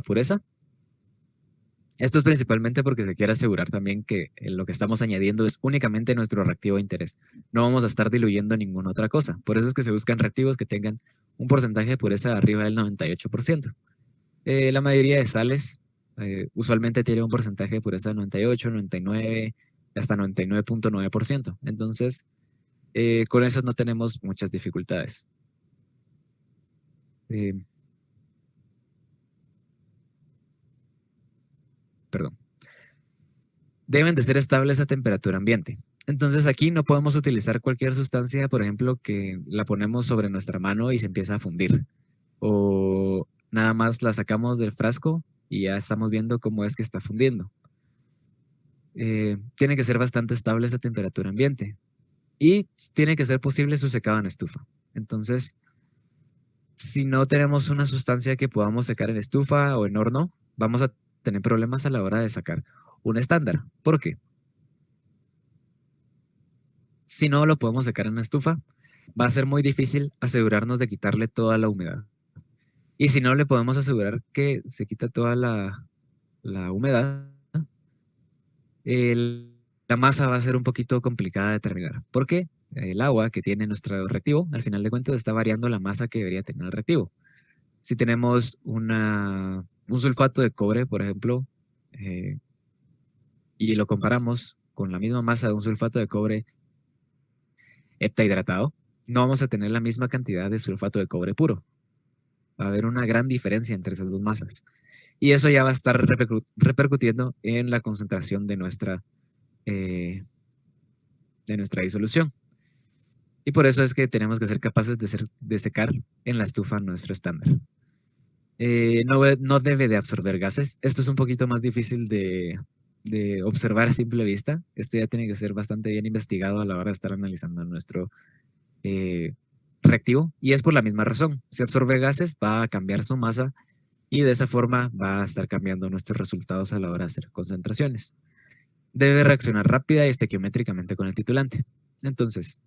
pureza. Esto es principalmente porque se quiere asegurar también que lo que estamos añadiendo es únicamente nuestro reactivo de interés. No vamos a estar diluyendo ninguna otra cosa. Por eso es que se buscan reactivos que tengan un porcentaje de pureza de arriba del 98%. La mayoría de sales usualmente tiene un porcentaje de pureza de 98, 99, hasta 99.9%. Entonces, con esas no tenemos muchas dificultades. Eh, perdón. Deben de ser estables a temperatura ambiente. Entonces aquí no podemos utilizar cualquier sustancia, por ejemplo, que la ponemos sobre nuestra mano y se empieza a fundir. O nada más la sacamos del frasco y ya estamos viendo cómo es que está fundiendo. Tiene que ser bastante estables a temperatura ambiente. Y tiene que ser posible su secado en estufa. Entonces, si no tenemos una sustancia que podamos secar en estufa o en horno, vamos a tener problemas a la hora de sacar un estándar. ¿Por qué? Si no lo podemos secar en una estufa, va a ser muy difícil asegurarnos de quitarle toda la humedad. Y si no le podemos asegurar que se quita toda la humedad, la masa va a ser un poquito complicada de terminar. Porque el agua que tiene nuestro reactivo, al final de cuentas, está variando la masa que debería tener el reactivo. Si tenemos un sulfato de cobre, por ejemplo, eh, y lo comparamos con la misma masa de un sulfato de cobre heptahidratado, no vamos a tener la misma cantidad de sulfato de cobre puro. Va a haber una gran diferencia entre esas dos masas. Y eso ya va a estar repercutiendo en la concentración eh, de nuestra disolución. Y por eso es que tenemos que ser capaces de secar en la estufa nuestro estándar. No debe de absorber gases. Esto es un poquito más difícil de observar a simple vista. Esto ya tiene que ser bastante bien investigado a la hora de estar analizando nuestro eh, reactivo. Y es por la misma razón. Si absorbe gases, va a cambiar su masa y de esa forma va a estar cambiando nuestros resultados a la hora de hacer concentraciones. Debe reaccionar rápida y estequiométricamente con el titulante. Entonces,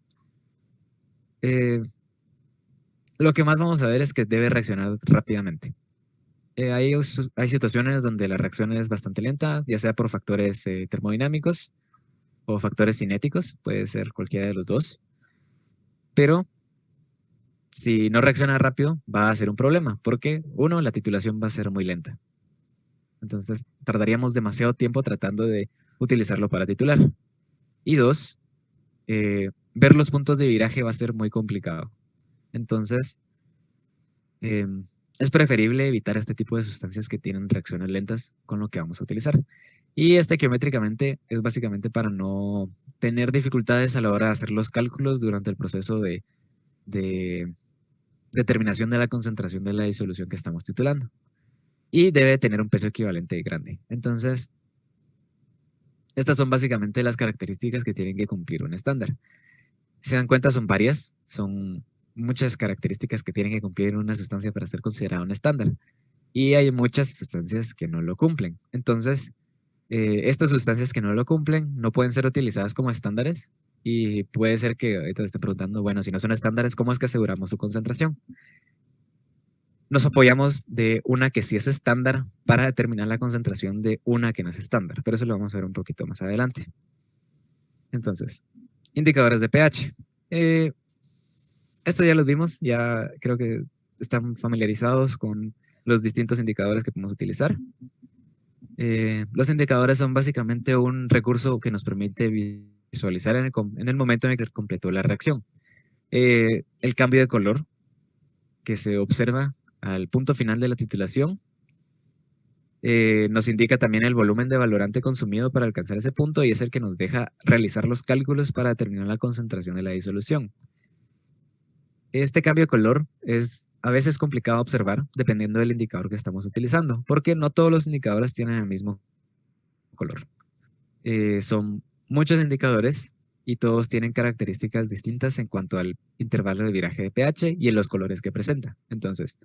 eh, lo que más vamos a ver es que debe reaccionar rápidamente. Hay situaciones donde la reacción es bastante lenta, ya sea por factores termodinámicos o factores cinéticos, puede ser cualquiera de los dos, pero si no reacciona rápido va a ser un problema, porque uno, la titulación va a ser muy lenta. Entonces tardaríamos demasiado tiempo tratando de utilizarlo para titular. Y dos, ver los puntos de viraje va a ser muy complicado. Entonces, eh, es preferible evitar este tipo de sustancias que tienen reacciones lentas con lo que vamos a utilizar. Y estequiométricamente es básicamente para no tener dificultades a la hora de hacer los cálculos durante el proceso de determinación de la concentración de la disolución que estamos titulando. Y debe tener un peso equivalente y grande. Entonces, estas son básicamente las características que tienen que cumplir un estándar. Si se dan cuenta, son varias, son muchas características que tienen que cumplir una sustancia para ser considerada un estándar. Y hay muchas sustancias que no lo cumplen. Entonces, estas sustancias que no lo cumplen no pueden ser utilizadas como estándares y puede ser que ahorita te estén preguntando, bueno, si no son estándares, ¿cómo es que aseguramos su concentración? Nos apoyamos de una que sí es estándar para determinar la concentración de una que no es estándar, pero eso lo vamos a ver un poquito más adelante. Entonces, indicadores de pH. Eh, Esto ya los vimos, ya creo que están familiarizados con los distintos indicadores que podemos utilizar. Los indicadores son básicamente un recurso que nos permite visualizar en el momento en el que completó la reacción. El cambio de color que se observa al punto final de la titulación nos indica también el volumen de valorante consumido para alcanzar ese punto y es el que nos deja realizar los cálculos para determinar la concentración de la disolución. Este cambio de color es a veces complicado observar dependiendo del indicador que estamos utilizando, porque no todos los indicadores tienen el mismo color. Son muchos indicadores y todos tienen características distintas en cuanto al intervalo de viraje de pH y en los colores que presenta. Entonces,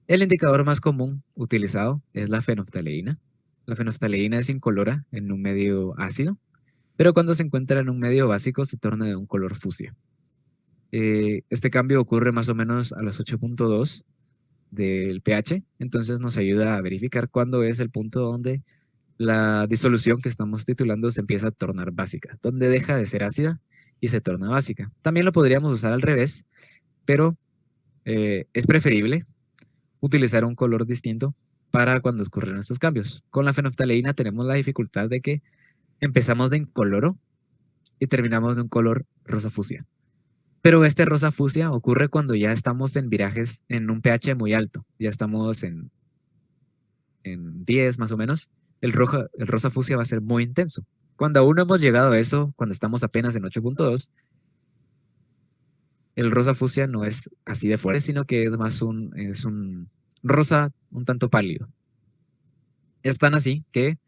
el indicador más común utilizado es la fenoftaleína. La fenoftaleína es incolora en un medio ácido, pero cuando se encuentra en un medio básico se torna de un color fucsia. Este cambio ocurre más o menos a los 8.2 del pH, entonces nos ayuda a verificar cuándo es el punto donde la disolución que estamos titulando se empieza a tornar básica, donde deja de ser ácida y se torna básica. También lo podríamos usar al revés, pero es preferible utilizar un color distinto para cuando ocurren estos cambios. Con la fenolftaleína tenemos la dificultad de que empezamos de incoloro y terminamos de un color rosa fucsia. Pero este rosa fucsia ocurre cuando ya estamos en virajes en un pH muy alto, ya estamos en 10 más o menos, el rosa fucsia va a ser muy intenso. Cuando aún no hemos llegado a eso, cuando estamos apenas en 8.2, el rosa fucsia no es así de fuerte, sino que es más es un rosa un tanto pálido. Es tan así que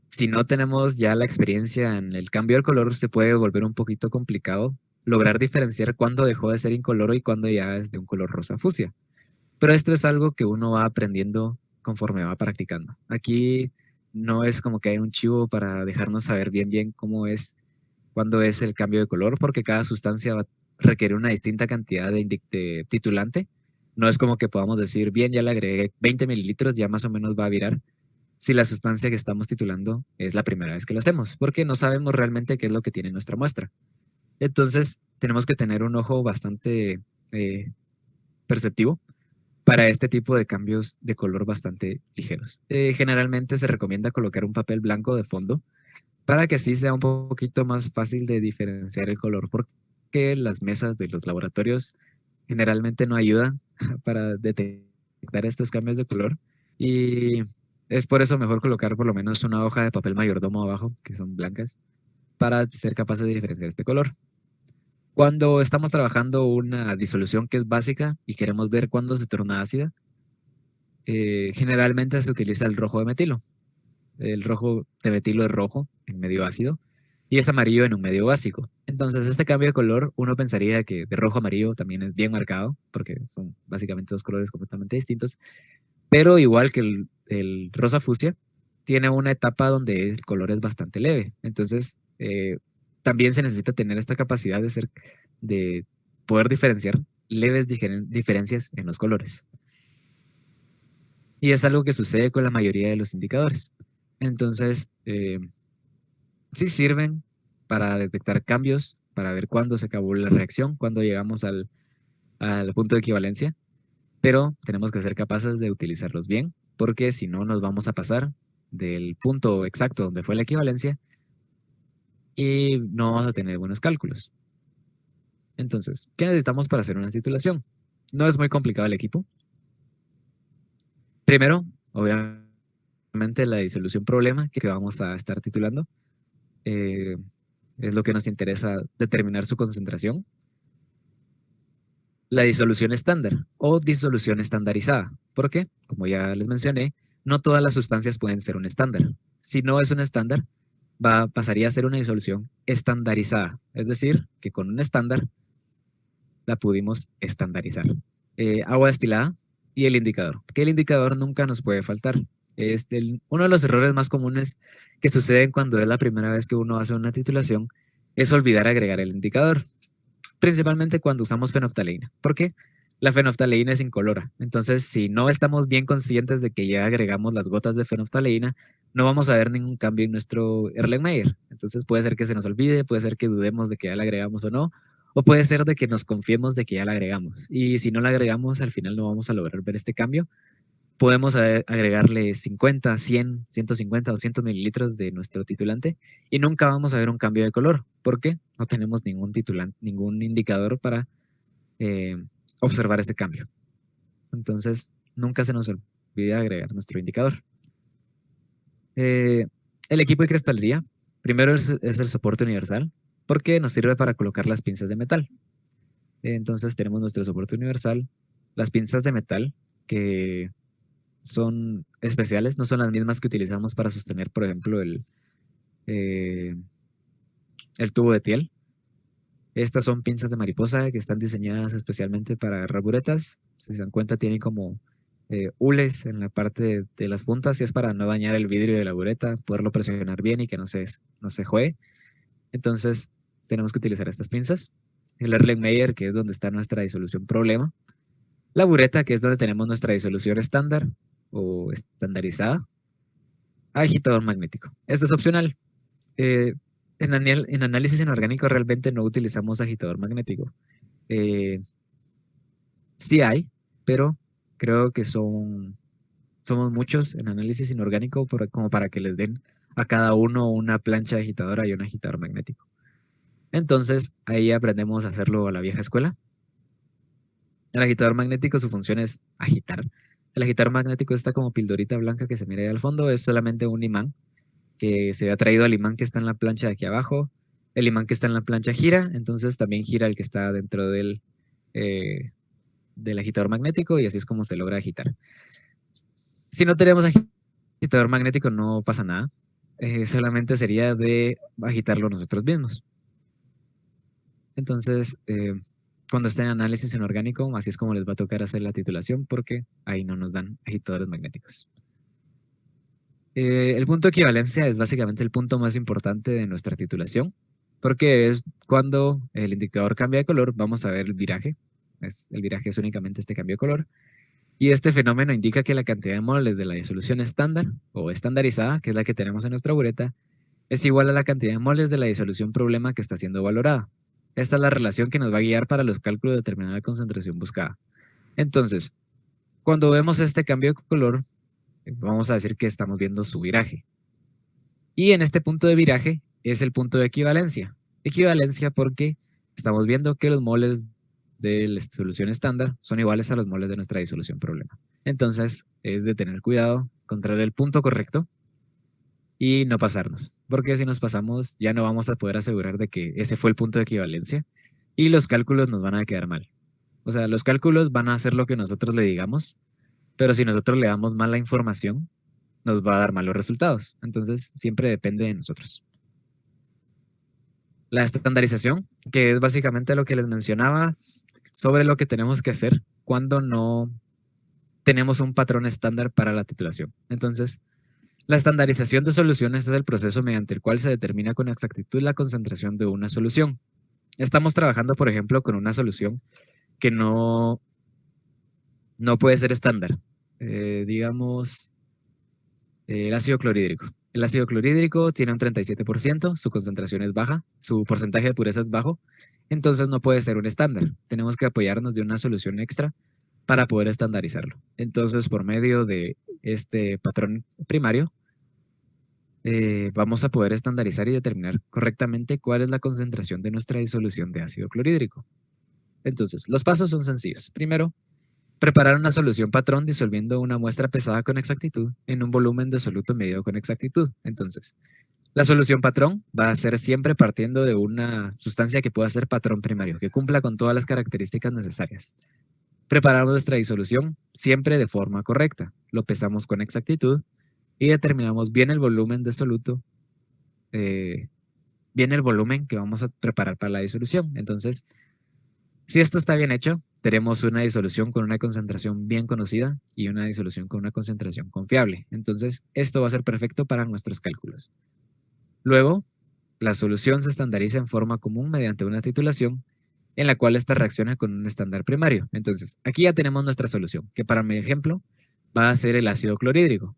si no tenemos ya la experiencia en el cambio del color, se puede volver un poquito complicado lograr diferenciar cuándo dejó de ser incoloro y cuándo ya es de un color rosa fucsia. Pero esto es algo que uno va aprendiendo conforme va practicando. Aquí no es como que hay un chivo para dejarnos saber bien cómo es, cuándo es el cambio de color, porque cada sustancia va a requerir una distinta cantidad de titulante. No es como que podamos decir, bien, ya le agregué 20 mililitros, ya más o menos va a virar, si la sustancia que estamos titulando es la primera vez que lo hacemos, porque no sabemos realmente qué es lo que tiene nuestra muestra. Entonces, tenemos que tener un ojo bastante perceptivo para este tipo de cambios de color bastante ligeros. Generalmente se recomienda colocar un papel blanco de fondo para que así sea un poquito más fácil de diferenciar el color, porque las mesas de los laboratorios generalmente no ayudan para detectar estos cambios de color y es por eso mejor colocar por lo menos una hoja de papel mayordomo abajo, que son blancas, para ser capaces de diferenciar este color. Cuando estamos trabajando una disolución que es básica y queremos ver cuándo se torna ácida, generalmente se utiliza el rojo de metilo. El rojo de metilo es rojo en medio ácido y es amarillo en un medio básico. Entonces, este cambio de color, uno pensaría que de rojo a amarillo también es bien marcado, porque son básicamente dos colores completamente distintos, pero igual que el rosa fucsia, tiene una etapa donde el color es bastante leve. Entonces, también se necesita tener esta capacidad de poder diferenciar leves diferencias en los colores. Y es algo que sucede con la mayoría de los indicadores. Entonces, sí sirven para detectar cambios, para ver cuándo se acabó la reacción, cuándo llegamos al punto de equivalencia, pero tenemos que ser capaces de utilizarlos bien, porque si no nos vamos a pasar del punto exacto donde fue la equivalencia y no vamos a tener buenos cálculos. Entonces, ¿qué necesitamos para hacer una titulación? No es muy complicado el equipo. Primero, obviamente, la disolución problema que vamos a estar titulando. Eh, es lo que nos interesa determinar su concentración. La disolución estándar o disolución estandarizada. ¿Por qué? Como ya les mencioné, no todas las sustancias pueden ser un estándar. Si no es un estándar, pasaría a ser una disolución estandarizada. Es decir, que con un estándar la pudimos estandarizar. Agua destilada y el indicador. Que el indicador nunca nos puede faltar. Uno de los errores más comunes que suceden cuando es la primera vez que uno hace una titulación es olvidar agregar el indicador, principalmente cuando usamos fenolftaleína. ¿Por qué? La fenolftaleína es incolora. Entonces, si no estamos bien conscientes de que ya agregamos las gotas de fenolftaleína, no vamos a ver ningún cambio en nuestro Erlenmeyer. Entonces, puede ser que se nos olvide, puede ser que dudemos de que ya la agregamos o no, o puede ser de que nos confiemos de que ya la agregamos. Y si no la agregamos, al final no vamos a lograr ver este cambio. Podemos agregarle 50, 100, 150 o 200 mililitros de nuestro titulante y nunca vamos a ver un cambio de color. ¿Por qué? No tenemos ningún titulante, ningún indicador para eh, observar ese cambio. Entonces, nunca se nos olvida agregar nuestro indicador. El equipo de cristalería, primero es el soporte universal, porque nos sirve para colocar las pinzas de metal. Entonces, tenemos nuestro soporte universal, las pinzas de metal, que son especiales, no son las mismas que utilizamos para sostener, por ejemplo, eh, el tubo de Thiel. Estas son pinzas de mariposa que están diseñadas especialmente para agarrar buretas. Si se dan cuenta, tienen como hules en la parte de las puntas y es para no dañar el vidrio de la bureta, poderlo presionar bien y que no se juegue. Entonces, tenemos que utilizar estas pinzas. El Erlenmeyer, que es donde está nuestra disolución problema. la bureta, que es donde tenemos nuestra disolución estándar o estandarizada, agitador magnético. Esto es opcional. Eh, en análisis inorgánico realmente no utilizamos agitador magnético. Eh, sí hay, pero creo que somos muchos en análisis inorgánico como para que les den a cada uno una plancha agitadora y un agitador magnético. Entonces, ahí aprendemos a hacerlo a la vieja escuela. El agitador magnético, su función es agitar. El agitador magnético está como pildorita blanca que se mira ahí al fondo, es solamente un imán que se ha traído al imán que está en la plancha de aquí abajo. El imán que está en la plancha gira, entonces también gira el que está dentro eh, del agitador magnético y así es como se logra agitar. Si no tenemos agitador magnético no pasa nada, solamente sería de agitarlo nosotros mismos. Entonces, cuando estén en análisis en orgánico, así es como les va a tocar hacer la titulación porque ahí no nos dan agitadores magnéticos. El punto de equivalencia es básicamente el punto más importante de nuestra titulación, porque es cuando el indicador cambia de color, vamos a ver el viraje. El viraje es únicamente este cambio de color. Y este fenómeno indica que la cantidad de moles de la disolución estándar o estandarizada, que es la que tenemos en nuestra bureta, es igual a la cantidad de moles de la disolución problema que está siendo valorada. Esta es la relación que nos va a guiar para los cálculos de determinar la concentración buscada. Entonces, cuando vemos este cambio de color, vamos a decir que estamos viendo su viraje. Y en este punto de viraje es el punto de equivalencia. Equivalencia porque estamos viendo que los moles de la solución estándar son iguales a los moles de nuestra disolución problema. Entonces, es de tener cuidado, encontrar el punto correcto y no pasarnos. Porque si nos pasamos, ya no vamos a poder asegurar de que ese fue el punto de equivalencia y los cálculos nos van a quedar mal. O sea, los cálculos van a hacer lo que nosotros le digamos, pero si nosotros le damos mala información, nos va a dar malos resultados. Entonces, siempre depende de nosotros. La estandarización, que es básicamente lo que les mencionaba sobre lo que tenemos que hacer cuando no tenemos un patrón estándar para la titulación. Entonces, la estandarización de soluciones es el proceso mediante el cual se determina con exactitud la concentración de una solución. Estamos trabajando, por ejemplo, con una solución que no puede ser estándar. Digamos, el ácido clorhídrico. El ácido clorhídrico tiene un 37%, su concentración es baja, su porcentaje de pureza es bajo, entonces no puede ser un estándar. Tenemos que apoyarnos de una solución extra para poder estandarizarlo. Entonces, por medio de este patrón primario, vamos a poder estandarizar y determinar correctamente cuál es la concentración de nuestra disolución de ácido clorhídrico. Entonces, los pasos son sencillos. Primero, preparar una solución patrón disolviendo una muestra pesada con exactitud en un volumen de soluto medido con exactitud. Entonces, la solución patrón va a ser siempre partiendo de una sustancia que pueda ser patrón primario, que cumpla con todas las características necesarias. Preparamos nuestra disolución siempre de forma correcta. Lo pesamos con exactitud y determinamos bien el volumen de soluto, eh, bien el volumen que vamos a preparar para la disolución. Entonces, si esto está bien hecho, tenemos una disolución con una concentración bien conocida y una disolución con una concentración confiable. Entonces, esto va a ser perfecto para nuestros cálculos. Luego, la solución se estandariza en forma común mediante una titulación en la cual esta reacciona con un estándar primario. Entonces, aquí ya tenemos nuestra solución, que para mi ejemplo va a ser el ácido clorhídrico.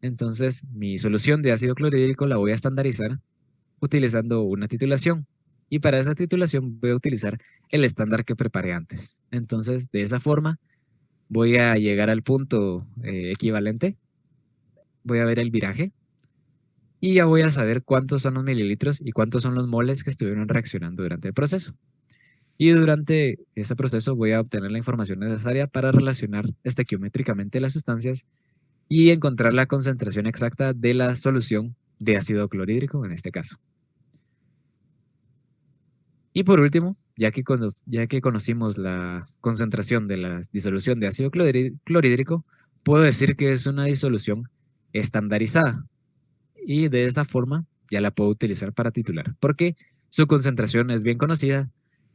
Entonces, mi solución de ácido clorhídrico la voy a estandarizar utilizando una titulación. Y para esa titulación voy a utilizar el estándar que preparé antes. Entonces, de esa forma, voy a llegar al punto equivalente, voy a ver el viraje y ya voy a saber cuántos son los mililitros y cuántos son los moles que estuvieron reaccionando durante el proceso. Y durante ese proceso voy a obtener la información necesaria para relacionar estequiométricamente las sustancias y encontrar la concentración exacta de la solución de ácido clorhídrico en este caso. Y por último, ya que conocimos la concentración de la disolución de ácido clorhídrico, puedo decir que es una disolución estandarizada. Y de esa forma ya la puedo utilizar para titular, porque su concentración es bien conocida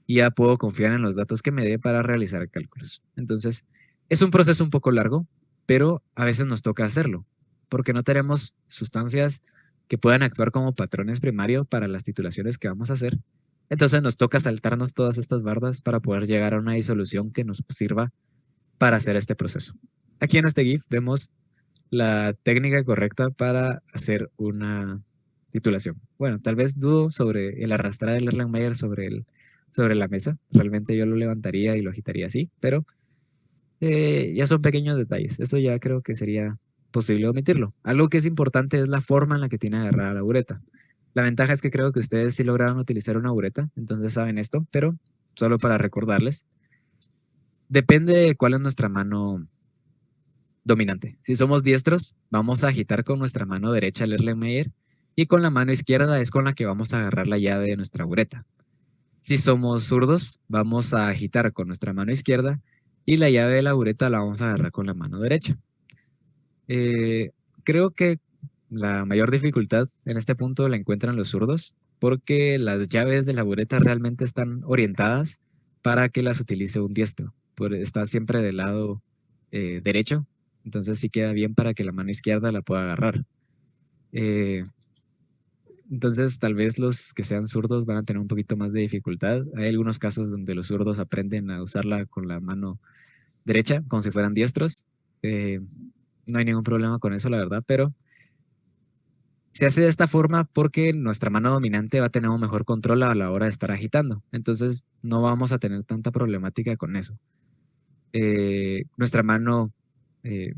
y ya puedo confiar en los datos que me dé para realizar cálculos. Entonces, es un proceso un poco largo, pero a veces nos toca hacerlo, porque no tenemos sustancias que puedan actuar como patrones primarios para las titulaciones que vamos a hacer. Entonces nos toca saltarnos todas estas bardas para poder llegar a una disolución que nos sirva para hacer este proceso. Aquí en este GIF vemos la técnica correcta para hacer una titulación. Bueno, tal vez dudo sobre el arrastrar el Erlenmeyer sobre la mesa. Realmente yo lo levantaría y lo agitaría así, pero ya son pequeños detalles. Eso ya creo que sería posible omitirlo. Algo que es importante es la forma en la que tiene agarrada la bureta. La ventaja es que creo que ustedes sí lograron utilizar una bureta, entonces saben esto, pero solo para recordarles, depende de cuál es nuestra mano dominante. Si somos diestros, vamos a agitar con nuestra mano derecha el Erlenmeyer y con la mano izquierda es con la que vamos a agarrar la llave de nuestra bureta. Si somos zurdos, vamos a agitar con nuestra mano izquierda y la llave de la bureta la vamos a agarrar con la mano derecha. Eh, Creo que la mayor dificultad en este punto la encuentran los zurdos porque las llaves de la bureta realmente están orientadas para que las utilice un diestro. Está siempre del lado derecho, entonces sí queda bien para que la mano izquierda la pueda agarrar. Eh, entonces tal vez los que sean zurdos van a tener un poquito más de dificultad. Hay algunos casos donde los zurdos aprenden a usarla con la mano derecha, como si fueran diestros. Eh, no hay ningún problema con eso, la verdad, pero se hace de esta forma porque nuestra mano dominante va a tener un mejor control a la hora de estar agitando. Entonces no vamos a tener tanta problemática con eso. Nuestra mano eh,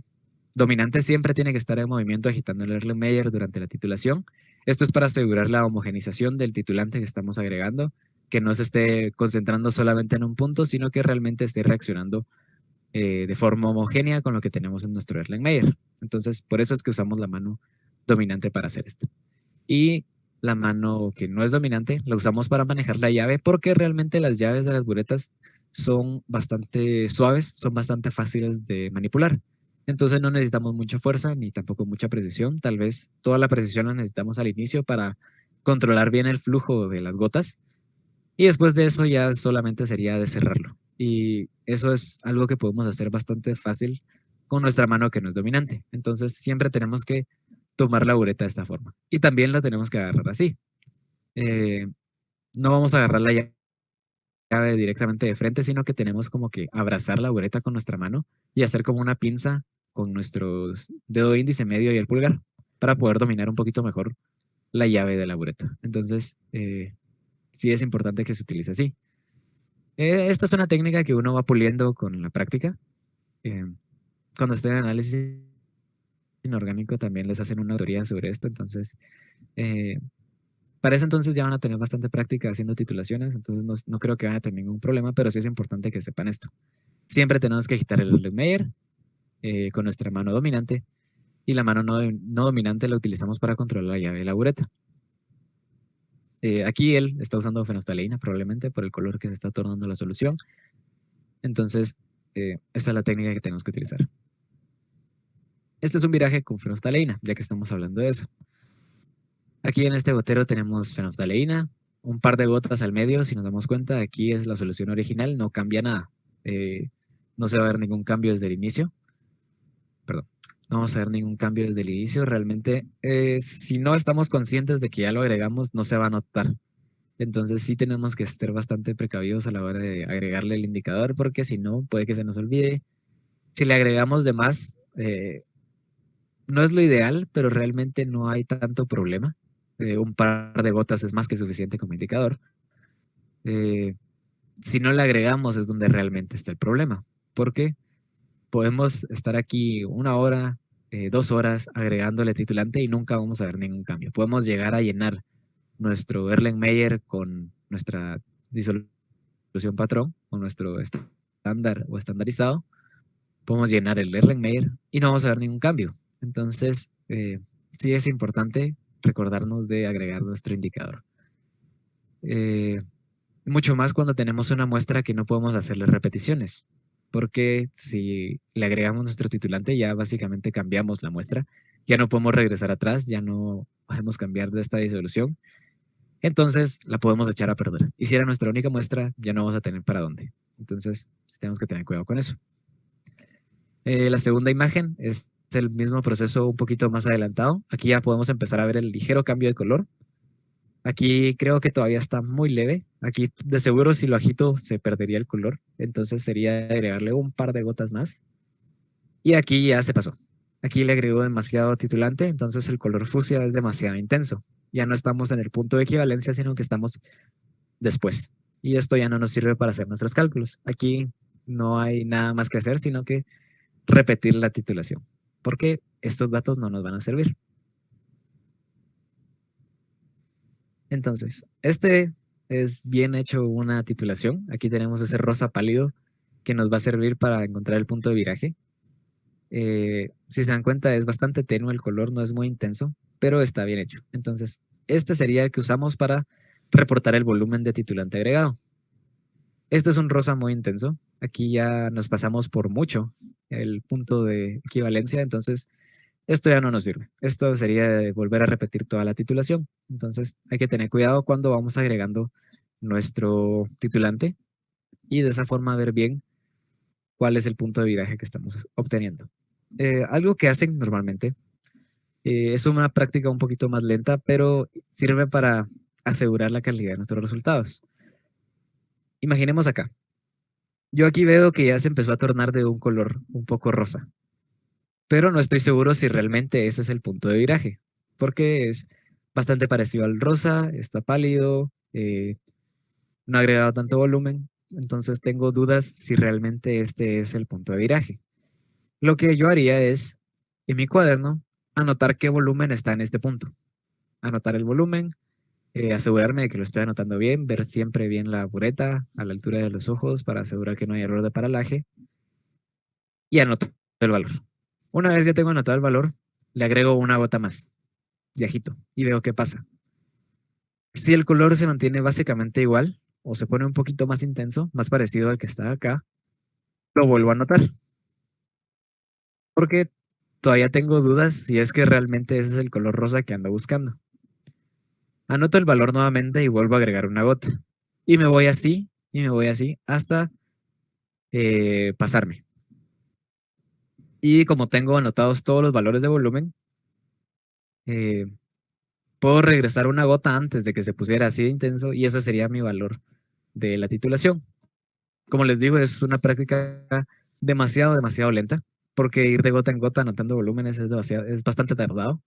dominante siempre tiene que estar en movimiento agitando el Erlenmeyer durante la titulación. Esto es para asegurar la homogenización del titulante que estamos agregando, que no se esté concentrando solamente en un punto, sino que realmente esté reaccionando de forma homogénea con lo que tenemos en nuestro Erlenmeyer. Entonces, por eso es que usamos la mano dominante para hacer esto. Y la mano que no es dominante la usamos para manejar la llave porque realmente las llaves de las buretas son bastante suaves, son bastante fáciles de manipular. Entonces no necesitamos mucha fuerza ni tampoco mucha precisión. Tal vez toda la precisión la necesitamos al inicio para controlar bien el flujo de las gotas y después de eso ya solamente sería de cerrarlo. Y eso es algo que podemos hacer bastante fácil con nuestra mano que no es dominante. Entonces siempre tenemos que tomar la bureta de esta forma. Y también la tenemos que agarrar así. Eh, no vamos a agarrar la llave directamente de frente, sino que tenemos como que abrazar la bureta con nuestra mano y hacer como una pinza con nuestros dedo índice medio y el pulgar para poder dominar un poquito mejor la llave de la bureta. Entonces, sí es importante que se utilice así. Esta es una técnica que uno va puliendo con la práctica. Eh, Cuando esté en análisis inorgánico también les hacen una teoría sobre esto, entonces eh, para ese entonces ya van a tener bastante práctica haciendo titulaciones, entonces no creo que van a tener ningún problema, pero sí es importante que sepan esto. Siempre tenemos que agitar el Erlenmeyer con nuestra mano dominante y la mano no dominante la utilizamos para controlar la llave de la bureta. Aquí él está usando fenoftaleína probablemente por el color que se está tornando la solución. Entonces, esta es la técnica que tenemos que utilizar. Este es un viraje con fenoftaleína, ya que estamos hablando de eso. Aquí en este gotero tenemos fenoftaleína, un par de gotas al medio, si nos damos cuenta, aquí es la solución original, no cambia nada. No se va a ver ningún cambio desde el inicio. Perdón, no vamos a ver ningún cambio desde el inicio. Realmente, si no estamos conscientes de que ya lo agregamos, no se va a notar. Entonces sí tenemos que estar bastante precavidos a la hora de agregarle el indicador, porque si no, puede que se nos olvide. Si le agregamos de más, no es lo ideal, pero realmente no hay tanto problema. Un par de gotas es más que suficiente como indicador. Eh, si no le agregamos es donde realmente está el problema, porque podemos estar aquí una hora, 2 horas agregándole titulante y nunca vamos a ver ningún cambio. Podemos llegar a llenar nuestro Erlenmeyer con nuestra disolución patrón o nuestro estándar o estandarizado. Podemos llenar el Erlenmeyer y no vamos a ver ningún cambio. Entonces, sí es importante recordarnos de agregar nuestro indicador. Mucho más cuando tenemos una muestra que no podemos hacerle repeticiones, porque si le agregamos nuestro titulante ya básicamente cambiamos la muestra, ya no podemos regresar atrás, ya no podemos cambiar de esta disolución, entonces la podemos echar a perder. Y si era nuestra única muestra, ya no vamos a tener para dónde. Entonces, sí tenemos que tener cuidado con eso. La segunda imagen es el mismo proceso un poquito más adelantado. Aquí ya podemos empezar a ver el ligero cambio de color. Aquí creo que todavía está muy leve. Aquí de seguro si lo agito se perdería el color. Entonces sería agregarle un par de gotas más. Y aquí ya se pasó. Aquí le agregó demasiado titulante, entonces el color fucsia es demasiado intenso. Ya no estamos en el punto de equivalencia, sino que estamos después. Y esto ya no nos sirve para hacer nuestros cálculos. Aquí no hay nada más que hacer, sino que repetir la titulación, porque estos datos no nos van a servir. Entonces, este es bien hecho una titulación. Aquí tenemos ese rosa pálido que nos va a servir para encontrar el punto de viraje. Si se dan cuenta, es bastante tenue el color, no es muy intenso, pero está bien hecho. Entonces, este sería el que usamos para reportar el volumen de titulante agregado. Este es un rosa muy intenso. Aquí ya nos pasamos por mucho el punto de equivalencia, entonces esto ya no nos sirve. Esto sería de volver a repetir toda la titulación. Entonces hay que tener cuidado cuando vamos agregando nuestro titulante y de esa forma ver bien cuál es el punto de viraje que estamos obteniendo. Algo que hacen normalmente es una práctica un poquito más lenta, pero sirve para asegurar la calidad de nuestros resultados. Imaginemos acá. Yo aquí veo que ya se empezó a tornar de un color un poco rosa, pero no estoy seguro si realmente ese es el punto de viraje, porque es bastante parecido al rosa, está pálido, no ha agregado tanto volumen, entonces tengo dudas si realmente este es el punto de viraje. Lo que yo haría es, en mi cuaderno, anotar qué volumen está en este punto. Anotar el volumen, asegurarme de que lo estoy anotando bien, ver siempre bien la bureta a la altura de los ojos para asegurar que no hay error de paralaje y anotar el valor. Una vez ya tengo anotado el valor, le agrego una gota más de ajito y veo qué pasa. Si el color se mantiene básicamente igual o se pone un poquito más intenso, más parecido al que está acá, lo vuelvo a anotar porque todavía tengo dudas si es que realmente ese es el color rosa que ando buscando. Anoto el valor nuevamente y vuelvo a agregar una gota. Y me voy así, y me voy así, hasta pasarme. Y como tengo anotados todos los valores de volumen, eh, puedo regresar una gota antes de que se pusiera así de intenso y ese sería mi valor de la titulación. Como les digo, es una práctica demasiado lenta, porque ir de gota en gota anotando volúmenes es bastante tardado.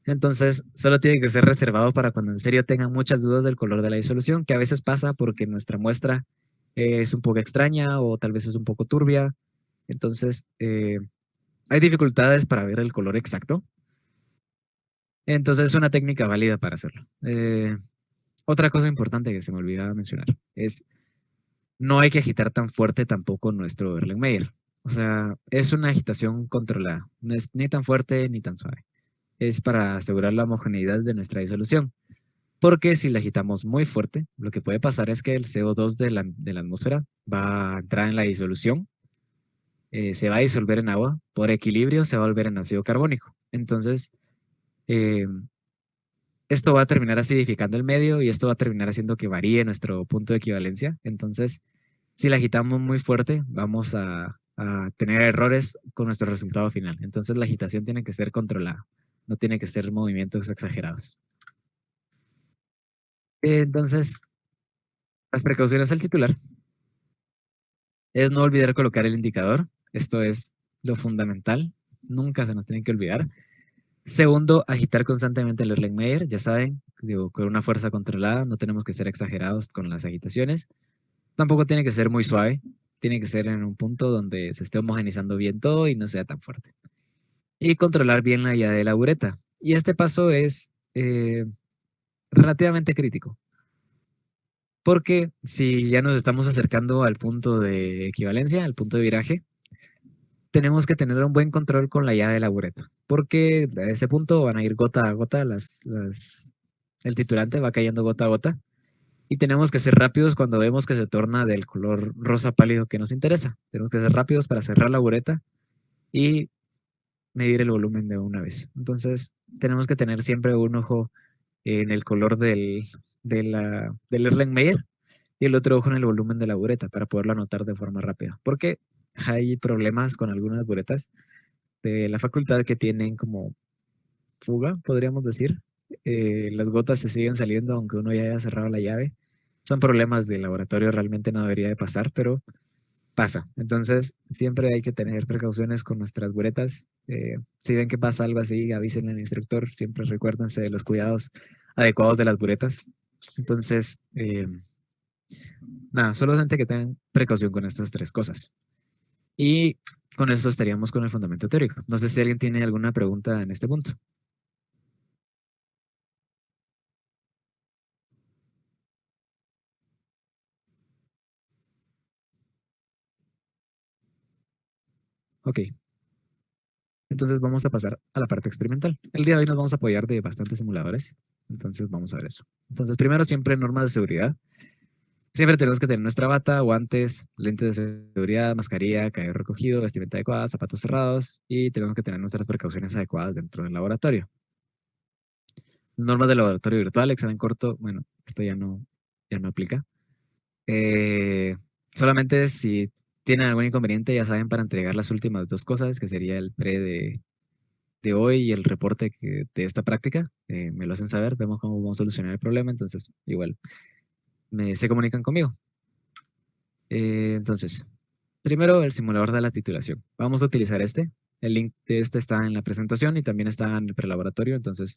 Entonces, solo tiene que ser reservado para cuando en serio tengan muchas dudas del color de la disolución, que a veces pasa porque nuestra muestra es un poco extraña o tal vez es un poco turbia. Entonces, hay dificultades para ver el color exacto. Entonces, es una técnica válida para hacerlo. Otra cosa importante que se me olvidaba mencionar es no hay que agitar tan fuerte tampoco nuestro Erlenmeyer. O sea, es una agitación controlada. No es ni tan fuerte ni tan suave. Es para asegurar la homogeneidad de nuestra disolución. Porque si la agitamos muy fuerte, lo que puede pasar es que el CO2 de la atmósfera va a entrar en la disolución, se va a disolver en agua, por equilibrio se va a volver en ácido carbónico. Entonces, eh, esto va a terminar acidificando el medio y esto va a terminar haciendo que varíe nuestro punto de equivalencia. Entonces, si la agitamos muy fuerte, vamos a tener errores con nuestro resultado final. Entonces, la agitación tiene que ser controlada, no tiene que ser movimientos exagerados. Entonces, las precauciones al titular es no olvidar colocar el indicador. Esto es lo fundamental. Nunca se nos tiene que olvidar. Segundo, agitar constantemente el Erlenmeyer. Ya saben, digo, con una fuerza controlada. No tenemos que ser exagerados con las agitaciones. Tampoco tiene que ser muy suave. Tiene que ser en un punto donde se esté homogenizando bien todo y no sea tan fuerte. Y controlar bien la llave de la bureta. Y este paso es relativamente crítico. Porque si ya nos estamos acercando al punto de equivalencia, al punto de viraje, tenemos que tener un buen control con la llave de la bureta, porque a ese punto van a ir gota a gota, el titulante va cayendo gota a gota, y tenemos que ser rápidos cuando vemos que se torna del color rosa pálido que nos interesa. Tenemos que ser rápidos para cerrar la bureta y medir el volumen de una vez. Entonces, tenemos que tener siempre un ojo en el color del Erlenmeyer y el otro ojo en el volumen de la bureta para poderlo anotar de forma rápida, porque hay problemas con algunas buretas de la facultad que tienen como fuga, podríamos decir. las gotas se siguen saliendo aunque uno ya haya cerrado la llave. Son problemas de laboratorio, realmente no debería de pasar, pero pasa. Entonces, siempre hay que tener precauciones con nuestras buretas. Si ven que pasa algo así, avisen al instructor. Siempre recuérdense de los cuidados adecuados de las buretas. Entonces, nada, solamente que tengan precaución con estas tres cosas. Y con esto estaríamos con el fundamento teórico. No sé si alguien tiene alguna pregunta en este punto. Ok, entonces vamos a pasar a la parte experimental. El día de hoy nos vamos a apoyar de bastantes simuladores. Entonces vamos a ver eso. Entonces, primero, siempre normas de seguridad. Siempre tenemos que tener nuestra bata, guantes, lentes de seguridad, mascarilla, cabello recogido, vestimenta adecuada, zapatos cerrados y tenemos que tener nuestras precauciones adecuadas dentro del laboratorio. Normas del laboratorio virtual, examen corto, bueno, esto ya no aplica. Eh, solamente si tienen algún inconveniente, ya saben, para entregar las últimas dos cosas, que sería el pre de hoy y el reporte de esta práctica, me lo hacen saber, vemos cómo vamos a solucionar el problema, entonces igual se comunican conmigo. Entonces, primero el simulador de la titulación. Vamos a utilizar este. El link de este está en la presentación y también está en el prelaboratorio, entonces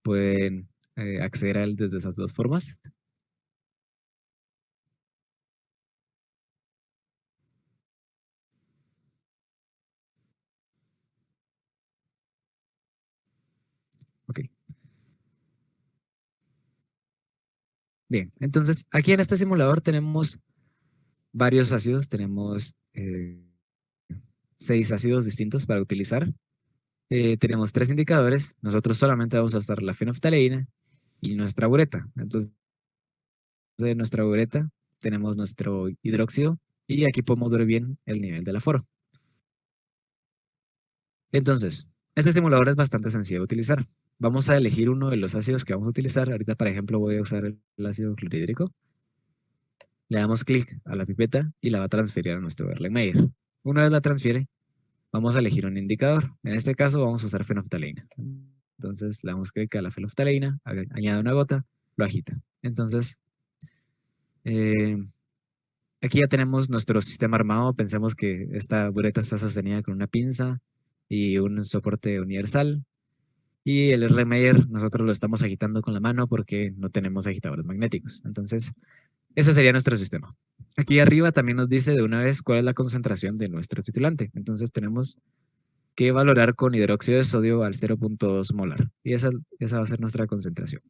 pueden acceder a él desde esas dos formas. Ok, bien. Entonces, aquí en este simulador tenemos varios ácidos, tenemos 6 ácidos distintos para utilizar. Tenemos 3 indicadores, nosotros solamente vamos a usar la fenolftaleína y nuestra bureta. Entonces, en nuestra bureta tenemos nuestro hidróxido y aquí podemos ver bien el nivel del aforo. Entonces, este simulador es bastante sencillo de utilizar. Vamos a elegir uno de los ácidos que vamos a utilizar. Ahorita, por ejemplo, voy a usar el ácido clorhídrico. Le damos clic a la pipeta y la va a transferir a nuestro Erlenmeyer. Una vez la transfiere, vamos a elegir un indicador. En este caso vamos a usar fenolftaleína. Entonces le damos clic a la fenolftaleína, añade una gota, lo agita. Entonces, eh, aquí ya tenemos nuestro sistema armado. Pensemos que esta bureta está sostenida con una pinza y un soporte universal. Y el Erlenmeyer nosotros lo estamos agitando con la mano porque no tenemos agitadores magnéticos. Entonces, ese sería nuestro sistema. Aquí arriba también nos dice de una vez cuál es la concentración de nuestro titulante. Entonces tenemos que valorar con hidróxido de sodio al 0.2 molar. Y esa va a ser nuestra concentración.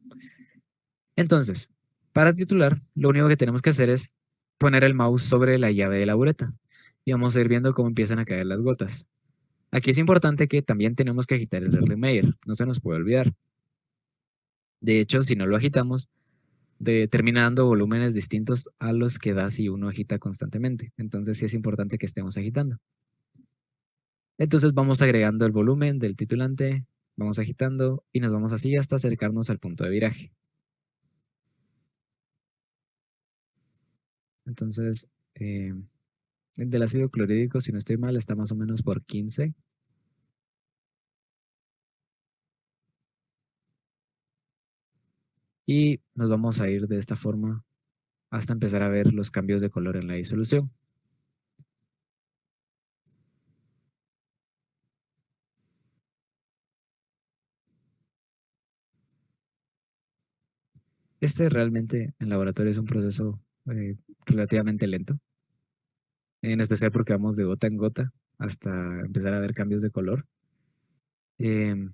Entonces, para titular, lo único que tenemos que hacer es poner el mouse sobre la llave de la bureta. Y vamos a ir viendo cómo empiezan a caer las gotas. Aquí es importante que también tenemos que agitar el Erlenmeyer. No se nos puede olvidar. De hecho, si no lo agitamos, termina dando volúmenes distintos a los que da si uno agita constantemente. Entonces sí es importante que estemos agitando. Entonces vamos agregando el volumen del titulante, vamos agitando y nos vamos así hasta acercarnos al punto de viraje. Entonces, el del ácido clorhídrico, si no estoy mal, está más o menos por 15. Y nos vamos a ir de esta forma hasta empezar a ver los cambios de color en la disolución. Este realmente en laboratorio es un proceso relativamente lento, en especial porque vamos de gota en gota hasta empezar a ver cambios de color. Em,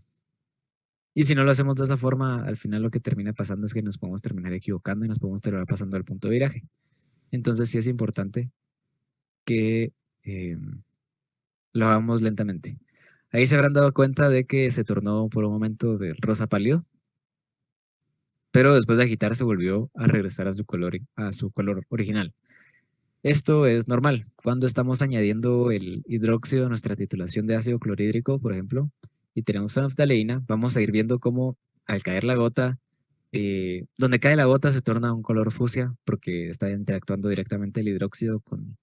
y si no lo hacemos de esa forma, al final lo que termina pasando es que nos podemos terminar equivocando y nos podemos terminar pasando al punto de viraje. Entonces sí es importante que lo hagamos lentamente. Ahí se habrán dado cuenta de que se tornó por un momento de rosa pálido, pero después de agitar se volvió a regresar a su color original. Esto es normal. Cuando estamos añadiendo el hidróxido a nuestra titulación de ácido clorhídrico, por ejemplo, y tenemos fenolftaleína, vamos a ir viendo cómo al caer la gota, donde cae la gota se torna un color fucsia porque está interactuando directamente el hidróxido con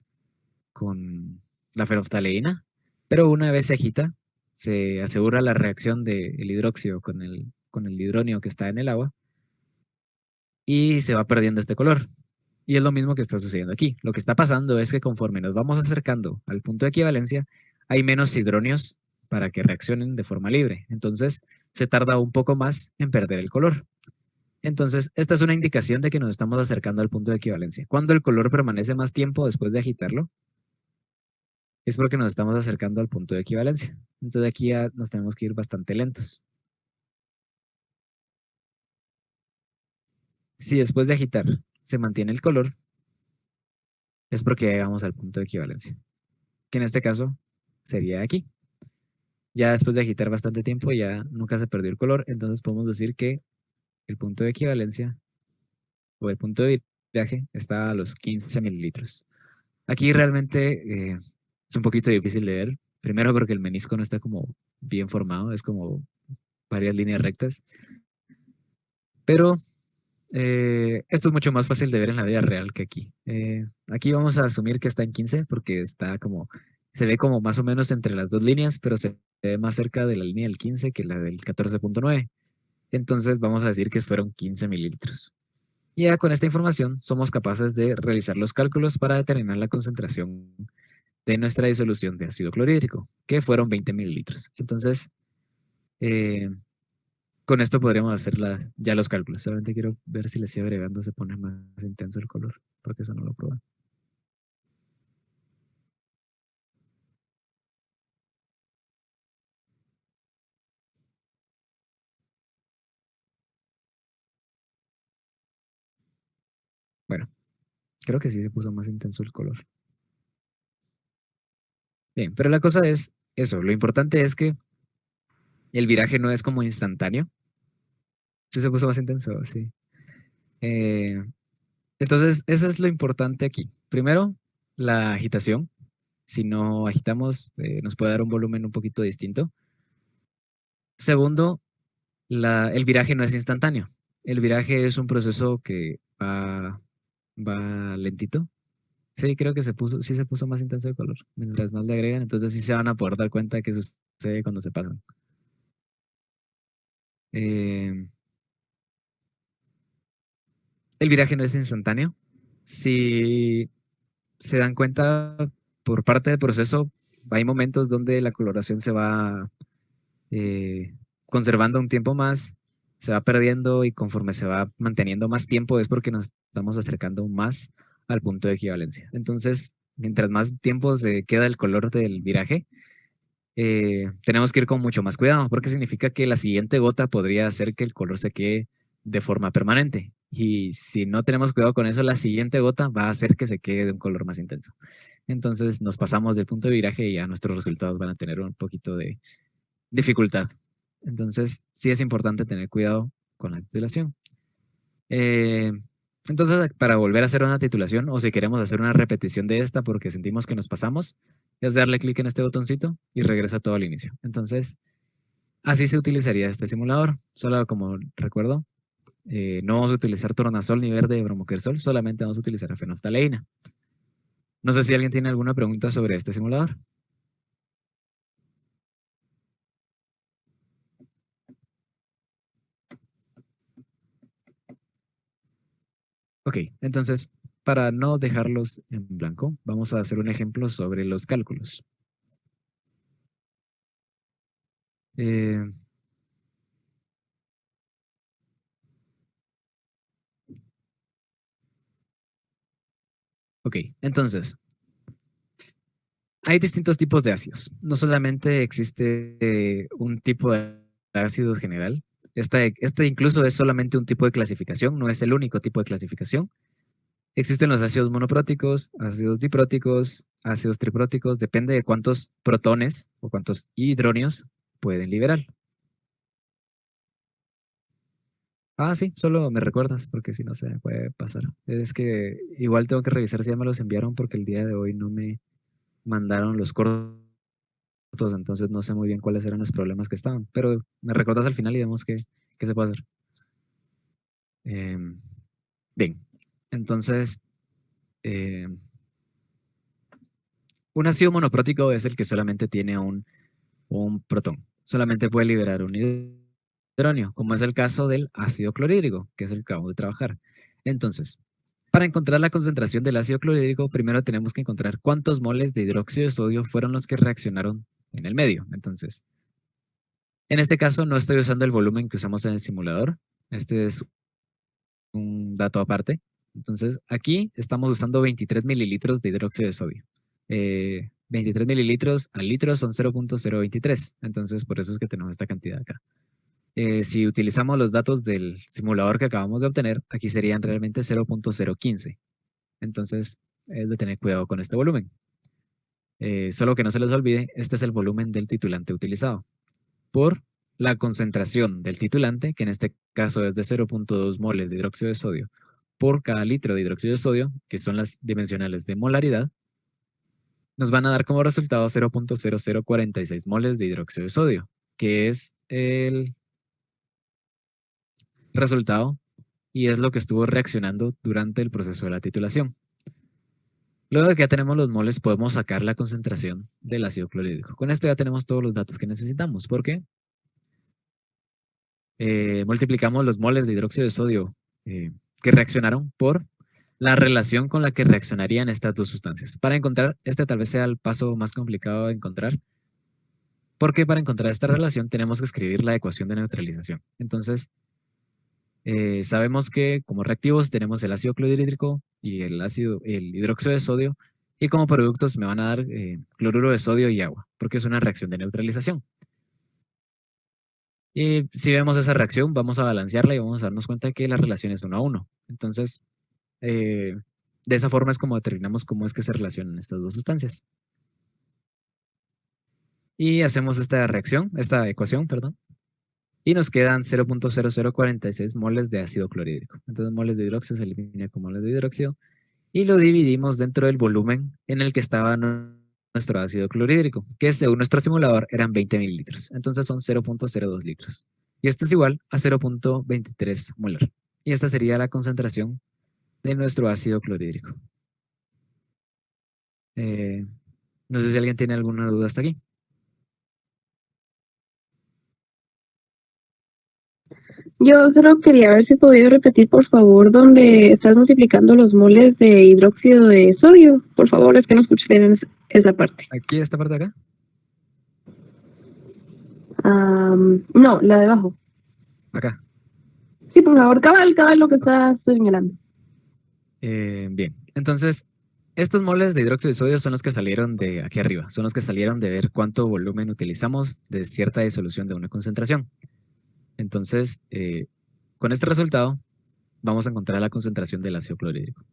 la fenolftaleína, pero una vez se agita, se asegura la reacción del hidróxido con con el hidronio que está en el agua y se va perdiendo este color. Y es lo mismo que está sucediendo aquí. Lo que está pasando es que conforme nos vamos acercando al punto de equivalencia, hay menos hidronios para que reaccionen de forma libre. Entonces, se tarda un poco más en perder el color. Entonces, esta es una indicación de que nos estamos acercando al punto de equivalencia. Cuando el color permanece más tiempo después de agitarlo, es porque nos estamos acercando al punto de equivalencia. Entonces, aquí ya nos tenemos que ir bastante lentos. Si después de agitar se mantiene el color, es porque ya llegamos al punto de equivalencia, que en este caso sería aquí. Ya después de agitar bastante tiempo, ya nunca se perdió el color, entonces podemos decir que el punto de equivalencia o el punto de viraje está a los 15 mililitros. Aquí realmente es un poquito difícil de ver, primero porque el menisco no está como bien formado, es como varias líneas rectas, pero esto es mucho más fácil de ver en la vida real que aquí. Aquí vamos a asumir que está en 15 porque está como, se ve como más o menos entre las dos líneas, pero se ve más cerca de la línea del 15 que la del 14.9. Entonces vamos a decir que fueron 15 mililitros. Y ya con esta información somos capaces de realizar los cálculos para determinar la concentración de nuestra disolución de ácido clorhídrico, que fueron 20 mililitros. Entonces, eh, con esto podríamos hacer ya los cálculos. Solamente quiero ver si le sigo agregando se pone más intenso el color, porque eso no lo probé. Bueno, creo que sí se puso más intenso el color. Bien, pero la cosa es eso. Lo importante es que el viraje no es como instantáneo. Sí se puso más intenso, sí. Eh, entonces, eso es lo importante aquí. Primero, la agitación. Si no agitamos, nos puede dar un volumen un poquito distinto. Segundo, el viraje no es instantáneo. El viraje es un proceso que va lentito. Sí, creo que sí se puso más intenso el color. Mientras más le agregan, entonces sí se van a poder dar cuenta que sucede cuando se pasan. Eh, el viraje no es instantáneo. Si se dan cuenta por parte del proceso, hay momentos donde la coloración se va eh, conservando un tiempo más, se va perdiendo y conforme se va manteniendo más tiempo es porque nos estamos acercando más al punto de equivalencia. Entonces, mientras más tiempo se queda el color del viraje, tenemos que ir con mucho más cuidado, porque significa que la siguiente gota podría hacer que el color se quede de forma permanente. Y si no tenemos cuidado con eso, la siguiente gota va a hacer que se quede de un color más intenso. Entonces nos pasamos del punto de viraje y ya nuestros resultados van a tener un poquito de dificultad. Entonces sí es importante tener cuidado con la titulación. Eh, entonces, para volver a hacer una titulación o si queremos hacer una repetición de esta porque sentimos que nos pasamos, es darle clic en este botoncito y regresa todo al inicio. Entonces, así se utilizaría este simulador. Solo como recuerdo, no vamos a utilizar tornasol ni verde de bromoquersol, solamente vamos a utilizar fenoftaleína. No sé si alguien tiene alguna pregunta sobre este simulador. Ok, entonces, para no dejarlos en blanco, vamos a hacer un ejemplo sobre los cálculos. Eh, ok, entonces, hay distintos tipos de ácidos. No solamente existe un tipo de ácido general. Este incluso es solamente un tipo de clasificación, no es el único tipo de clasificación. Existen los ácidos monopróticos, ácidos dipróticos, ácidos tripróticos, depende de cuántos protones o cuántos hidronios pueden liberar. Ah, sí, solo me recuerdas, porque si no se me puede pasar. Es que igual tengo que revisar si ya me los enviaron porque el día de hoy no me mandaron los cortos, entonces no sé muy bien cuáles eran los problemas que estaban, pero me recuerdas al final y vemos qué se puede hacer. Em, bien, entonces, em, un ácido monoprótico es el que solamente tiene un protón, solamente puede liberar un hidronio, como es el caso del ácido clorhídrico, que es el que acabamos de trabajar. Entonces, para encontrar la concentración del ácido clorhídrico, primero tenemos que encontrar cuántos moles de hidróxido de sodio fueron los que reaccionaron en el medio. Entonces, en este caso no estoy usando el volumen que usamos en el simulador. Este es un dato aparte. Entonces, aquí estamos usando 23 mililitros de hidróxido de sodio. 23 mililitros al litro son 0.023. Entonces, por eso es que tenemos esta cantidad acá. Si utilizamos los datos del simulador que acabamos de obtener, aquí serían realmente 0.015. Entonces, es de tener cuidado con este volumen. Solo que no se les olvide, este es el volumen del titulante utilizado. Por la concentración del titulante, que en este caso es de 0.2 moles de hidróxido de sodio por cada litro de hidróxido de sodio, que son las dimensionales de molaridad, nos van a dar como resultado 0.0046 moles de hidróxido de sodio, que es el resultado y es lo que estuvo reaccionando durante el proceso de la titulación. Luego de que ya tenemos los moles, podemos sacar la concentración del ácido clorhídrico. Con esto ya tenemos todos los datos que necesitamos, porque multiplicamos los moles de hidróxido de sodio que reaccionaron por la relación con la que reaccionarían estas dos sustancias. Para encontrar, este tal vez sea el paso más complicado de encontrar, porque para encontrar esta relación tenemos que escribir la ecuación de neutralización. Entonces, sabemos que como reactivos tenemos el ácido clorhídrico y el hidróxido de sodio, y como productos me van a dar cloruro de sodio y agua, porque es una reacción de neutralización. Y si vemos esa reacción, vamos a balancearla y vamos a darnos cuenta que la relación es 1 a 1. Entonces, de esa forma es como determinamos cómo es que se relacionan estas dos sustancias. Y hacemos esta reacción, esta ecuación, perdón, y nos quedan 0.0046 moles de ácido clorhídrico. Entonces, moles de hidróxido se elimina con moles de hidróxido y lo dividimos dentro del volumen en el que estaba nuestro ácido clorhídrico, que según nuestro simulador eran 20 mililitros. Entonces son 0.02 litros. Y esto es igual a 0.23 molar. Y esta sería la concentración de nuestro ácido clorhídrico. No sé si alguien tiene alguna duda hasta aquí. Yo solo quería ver si podía repetir, por favor, donde estás multiplicando los moles de hidróxido de sodio. Por favor, es que no escuché bien esa parte. Aquí, esta parte de acá. No, la de abajo. Acá. Sí, por favor, cabal lo que estás señalando. Bien, entonces, estos moles de hidróxido de sodio son los que salieron de aquí arriba, son los que salieron de ver cuánto volumen utilizamos de cierta disolución de una concentración. Entonces, con este resultado, vamos a encontrar la concentración del ácido clorhídrico.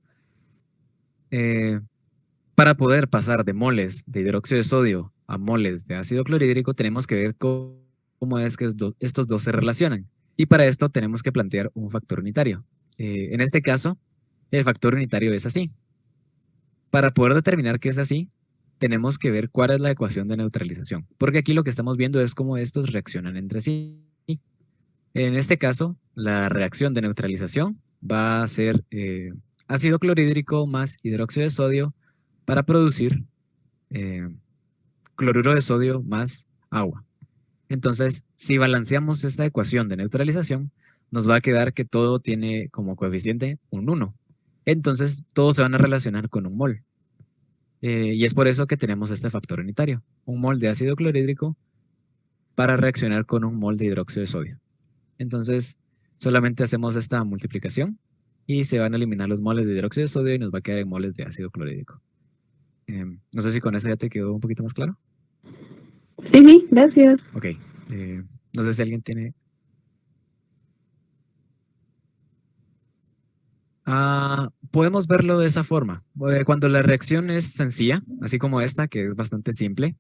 Para poder pasar de moles de hidróxido de sodio a moles de ácido clorhídrico, tenemos que ver cómo es que estos dos se relacionan. Y para esto tenemos que plantear un factor unitario. En este caso, el factor unitario es así. Para poder determinar que es así, tenemos que ver cuál es la ecuación de neutralización, porque aquí lo que estamos viendo es cómo estos reaccionan entre sí. En este caso, la reacción de neutralización va a ser ácido clorhídrico más hidróxido de sodio para producir cloruro de sodio más agua. Entonces, si balanceamos esta ecuación de neutralización, nos va a quedar que todo tiene como coeficiente un 1. Entonces, todos se van a relacionar con un mol. Y es por eso que tenemos este factor unitario, un mol de ácido clorhídrico para reaccionar con un mol de hidróxido de sodio. Entonces, solamente hacemos esta multiplicación y se van a eliminar los moles de hidróxido de sodio y nos va a quedar en moles de ácido clorhídrico. No sé si con eso ya te quedó un poquito más claro. Sí, gracias. Ok, no sé si alguien tiene... podemos verlo de esa forma. Cuando la reacción es sencilla, así como esta, que es bastante simple,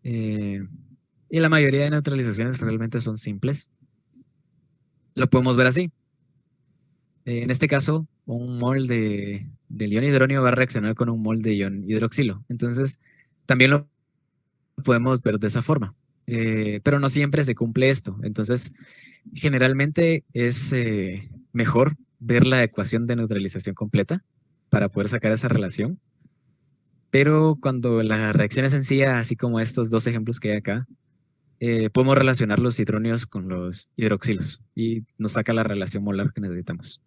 y la mayoría de neutralizaciones realmente son simples, lo podemos ver así. En este caso, un mol del ion hidronio va a reaccionar con un mol de ion hidroxilo. Entonces, también lo podemos ver de esa forma. Pero no siempre se cumple esto. Entonces, generalmente es mejor ver la ecuación de neutralización completa para poder sacar esa relación. Pero cuando la reacción es sencilla, así como estos dos ejemplos que hay acá, podemos relacionar los hidronios con los hidroxilos y nos saca la relación molar que necesitamos.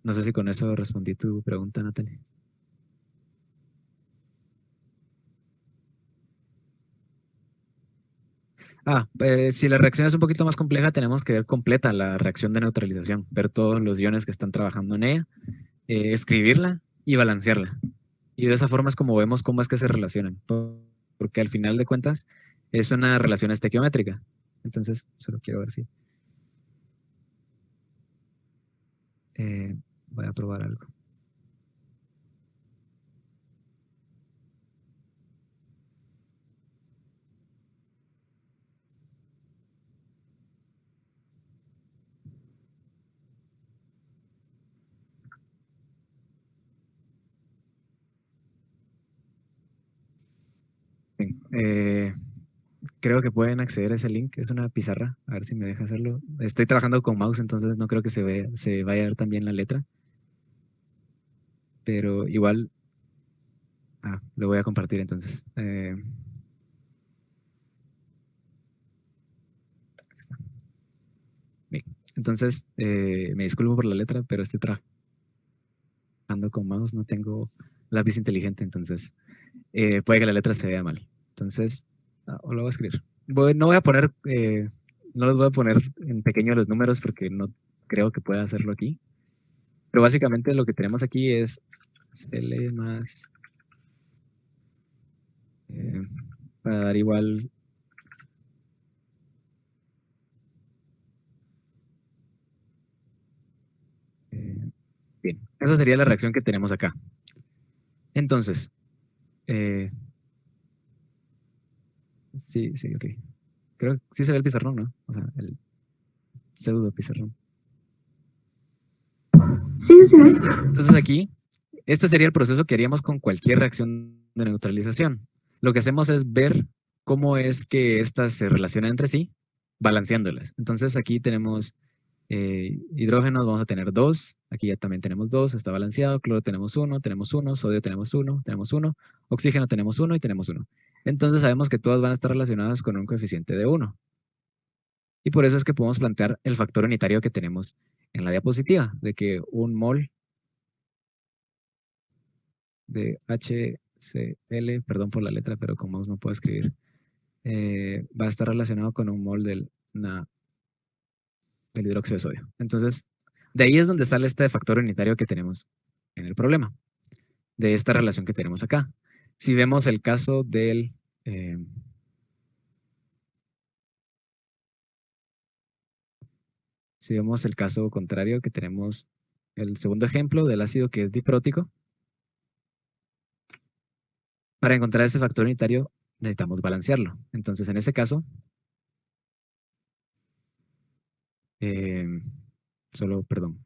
No sé si con eso respondí tu pregunta, Natalia. Si la reacción es un poquito más compleja, tenemos que ver completa la reacción de neutralización, ver todos los iones que están trabajando en ella, escribirla y balancearla. Y de esa forma es como vemos cómo es que se relacionan, porque al final de cuentas es una relación estequiométrica. Entonces, solo quiero ver si eh, voy a probar algo. Bien, creo que pueden acceder a ese link, es una pizarra, a ver si me deja hacerlo. Estoy trabajando con mouse, entonces no creo que se vaya a ver también la letra, pero igual lo voy a compartir entonces. Aquí está. Bien. Entonces, me disculpo por la letra, pero estoy trabajando con mouse, no tengo lápiz inteligente, entonces puede que la letra se vea mal. Entonces, o lo voy a escribir. No voy a poner, no los voy a poner en pequeño los números porque no creo que pueda hacerlo aquí. Pero básicamente lo que tenemos aquí es Cl más, eh, para dar igual, eh, bien, esa sería la reacción que tenemos acá. Entonces, eh, sí, sí, ok. Creo que sí se ve el pizarrón, ¿no? O sea, el pseudo pizarrón. Sí, se ve. Entonces aquí, este sería el proceso que haríamos con cualquier reacción de neutralización. Lo que hacemos es ver cómo es que estas se relacionan entre sí, balanceándolas. Entonces aquí tenemos hidrógenos, vamos a tener dos, aquí ya también tenemos dos, está balanceado, cloro tenemos uno, sodio tenemos uno, oxígeno tenemos uno y tenemos uno. Entonces sabemos que todas van a estar relacionadas con un coeficiente de uno. Y por eso es que podemos plantear el factor unitario que tenemos en la diapositiva, de que un mol de HCl, perdón por la letra, pero como no puedo escribir, va a estar relacionado con un mol del hidróxido de sodio. Entonces, de ahí es donde sale este factor unitario que tenemos en el problema, de esta relación que tenemos acá. Si vemos el caso eh, si vemos el caso contrario, que tenemos el segundo ejemplo del ácido que es diprótico, para encontrar ese factor unitario necesitamos balancearlo. Entonces, en ese caso, eh, solo, perdón,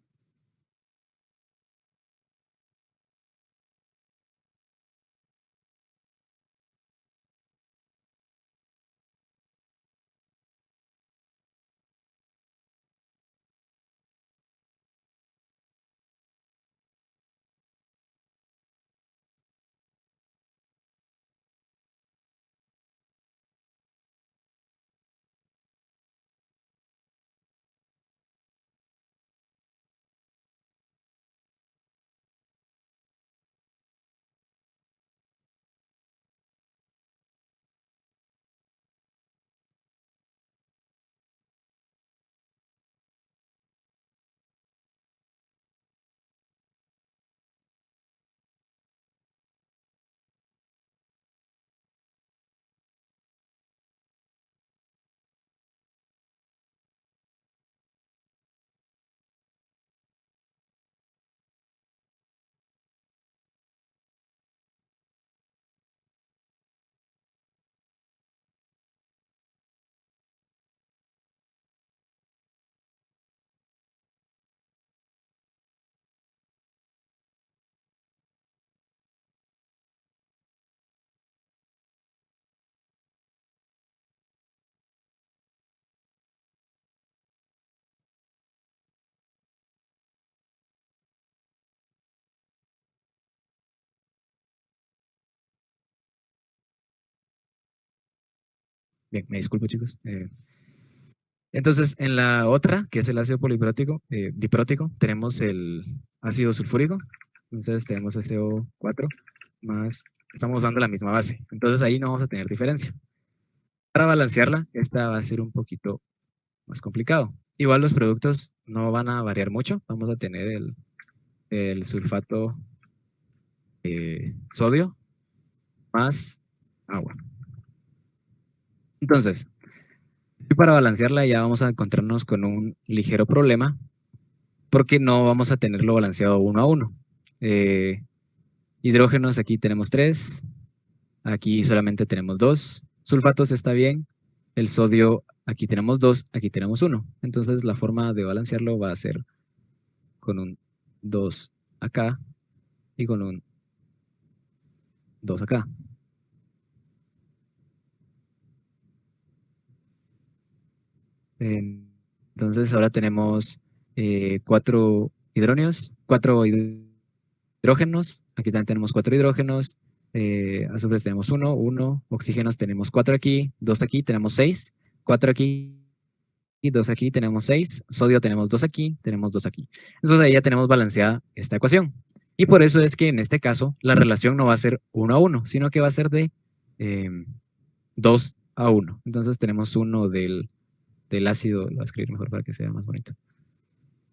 Bien, me disculpo, chicos. Entonces, en la otra, que es el ácido poliprótico, diprótico, tenemos el ácido sulfúrico. Entonces, tenemos SO4 más, estamos usando la misma base. Entonces, ahí no vamos a tener diferencia. Para balancearla, esta va a ser un poquito más complicado. Igual los productos no van a variar mucho. Vamos a tener el sulfato sodio más agua. Entonces, y para balancearla ya vamos a encontrarnos con un ligero problema porque no vamos a tenerlo balanceado uno a uno. Eh, hidrógenos aquí tenemos 3, aquí solamente tenemos 2, sulfatos está bien, el sodio aquí tenemos 2, aquí tenemos 1. Entonces la forma de balancearlo va a ser con un 2 acá y con un 2 acá. Entonces ahora tenemos 4 hidrógenos, 4 hidrógenos, aquí también tenemos 4 hidrógenos, azufres tenemos 1, 1, oxígenos tenemos 4 aquí, 2 aquí, tenemos 6, 4 aquí y 2 aquí, tenemos 6, sodio tenemos 2 aquí, tenemos 2 aquí. Entonces ahí ya tenemos balanceada esta ecuación. Y por eso es que en este caso la relación no va a ser 1 a 1, sino que va a ser de 2 a 1. Entonces tenemos 1 del ácido, lo voy a escribir mejor para que sea más bonito.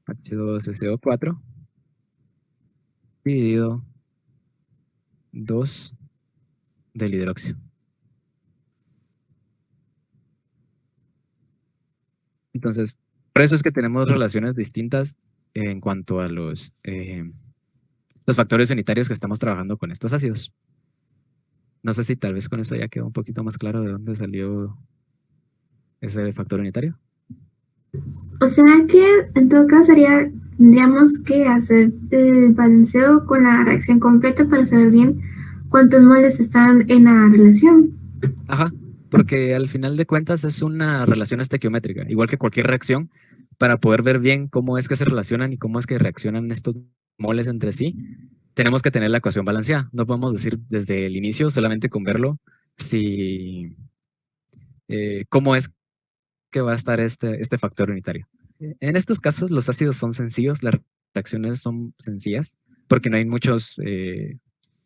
H2SO4 dividido 2 del hidróxido. Entonces, por eso es que tenemos relaciones distintas en cuanto a los factores unitarios que estamos trabajando con estos ácidos. No sé si tal vez con eso ya quedó un poquito más claro de dónde salió ese factor unitario. O sea que en todo caso tendríamos que hacer el balanceo con la reacción completa para saber bien cuántos moles están en la relación. Ajá, porque al final de cuentas es una relación estequiométrica, igual que cualquier reacción, para poder ver bien cómo es que se relacionan y cómo es que reaccionan estos moles entre sí, tenemos que tener la ecuación balanceada. No podemos decir desde el inicio, solamente con verlo, si cómo es que va a estar este factor unitario. En estos casos, los ácidos son sencillos, las reacciones son sencillas, porque no hay muchos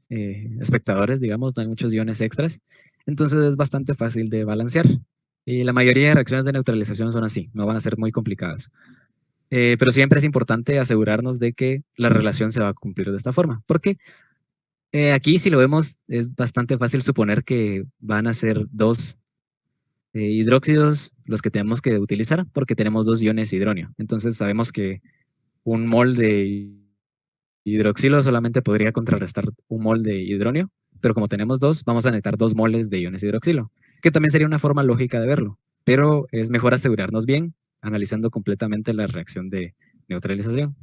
espectadores, digamos, no hay muchos iones extras, entonces es bastante fácil de balancear. Y la mayoría de reacciones de neutralización son así, no van a ser muy complicadas. Pero siempre es importante asegurarnos de que la relación se va a cumplir de esta forma, porque aquí si lo vemos es bastante fácil suponer que van a ser 2 hidróxidos los que tenemos que utilizar porque tenemos 2 iones hidronio. Entonces sabemos que un mol de hidroxilo solamente podría contrarrestar un mol de hidronio, pero como tenemos 2, vamos a necesitar 2 moles de iones hidroxilo, que también sería una forma lógica de verlo, pero es mejor asegurarnos bien analizando completamente la reacción de neutralización.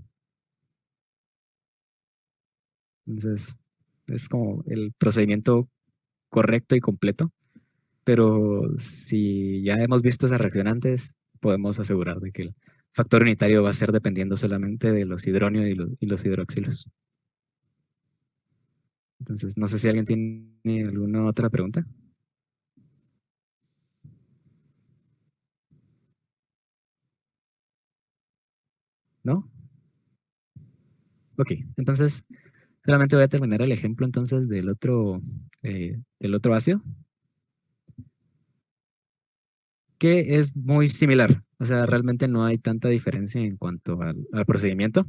Entonces, es como el procedimiento correcto y completo, pero si ya hemos visto esas reacción antes, podemos asegurar de que el factor unitario va a ser dependiendo solamente de los hidronios y los hidroxilos. Entonces, no sé si alguien tiene alguna otra pregunta. ¿No? Ok, entonces solamente voy a terminar el ejemplo entonces del otro ácido, que es muy similar. O sea, realmente no hay tanta diferencia en cuanto al procedimiento.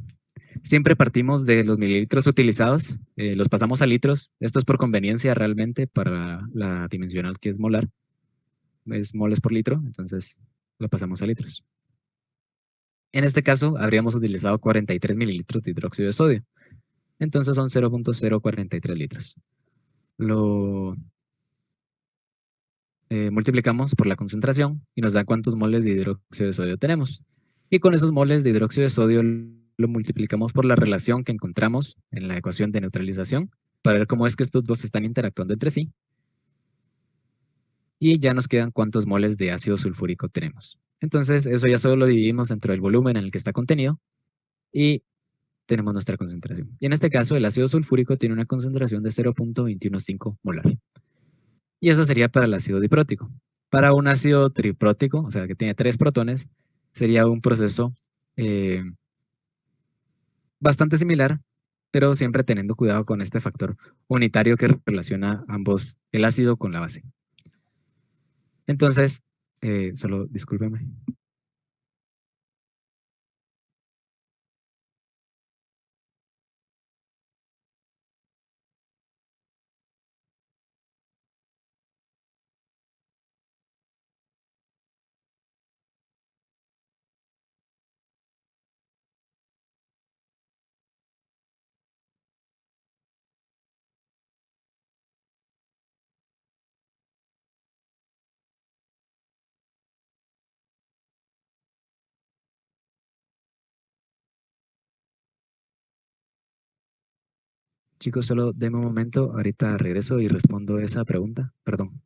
Siempre partimos de los mililitros utilizados, los pasamos a litros. Esto es por conveniencia realmente para la dimensional que es molar. Es moles por litro, entonces lo pasamos a litros. En este caso, habríamos utilizado 43 mililitros de hidróxido de sodio. Entonces son 0.043 litros. Lo multiplicamos por la concentración y nos da cuántos moles de hidróxido de sodio tenemos. Y con esos moles de hidróxido de sodio lo multiplicamos por la relación que encontramos en la ecuación de neutralización para ver cómo es que estos dos están interactuando entre sí. Y ya nos quedan cuántos moles de ácido sulfúrico tenemos. Entonces, eso ya solo lo dividimos entre el volumen en el que está contenido y tenemos nuestra concentración. Y en este caso, el ácido sulfúrico tiene una concentración de 0.215 molar. Y eso sería para el ácido diprótico. Para un ácido triprótico, o sea, que tiene 3 protones, sería un proceso eh, bastante similar, pero siempre teniendo cuidado con este factor unitario que relaciona ambos, el ácido con la base. Entonces, solo discúlpeme. Chicos, solo denme un momento, ahorita regreso y respondo esa pregunta. Perdón.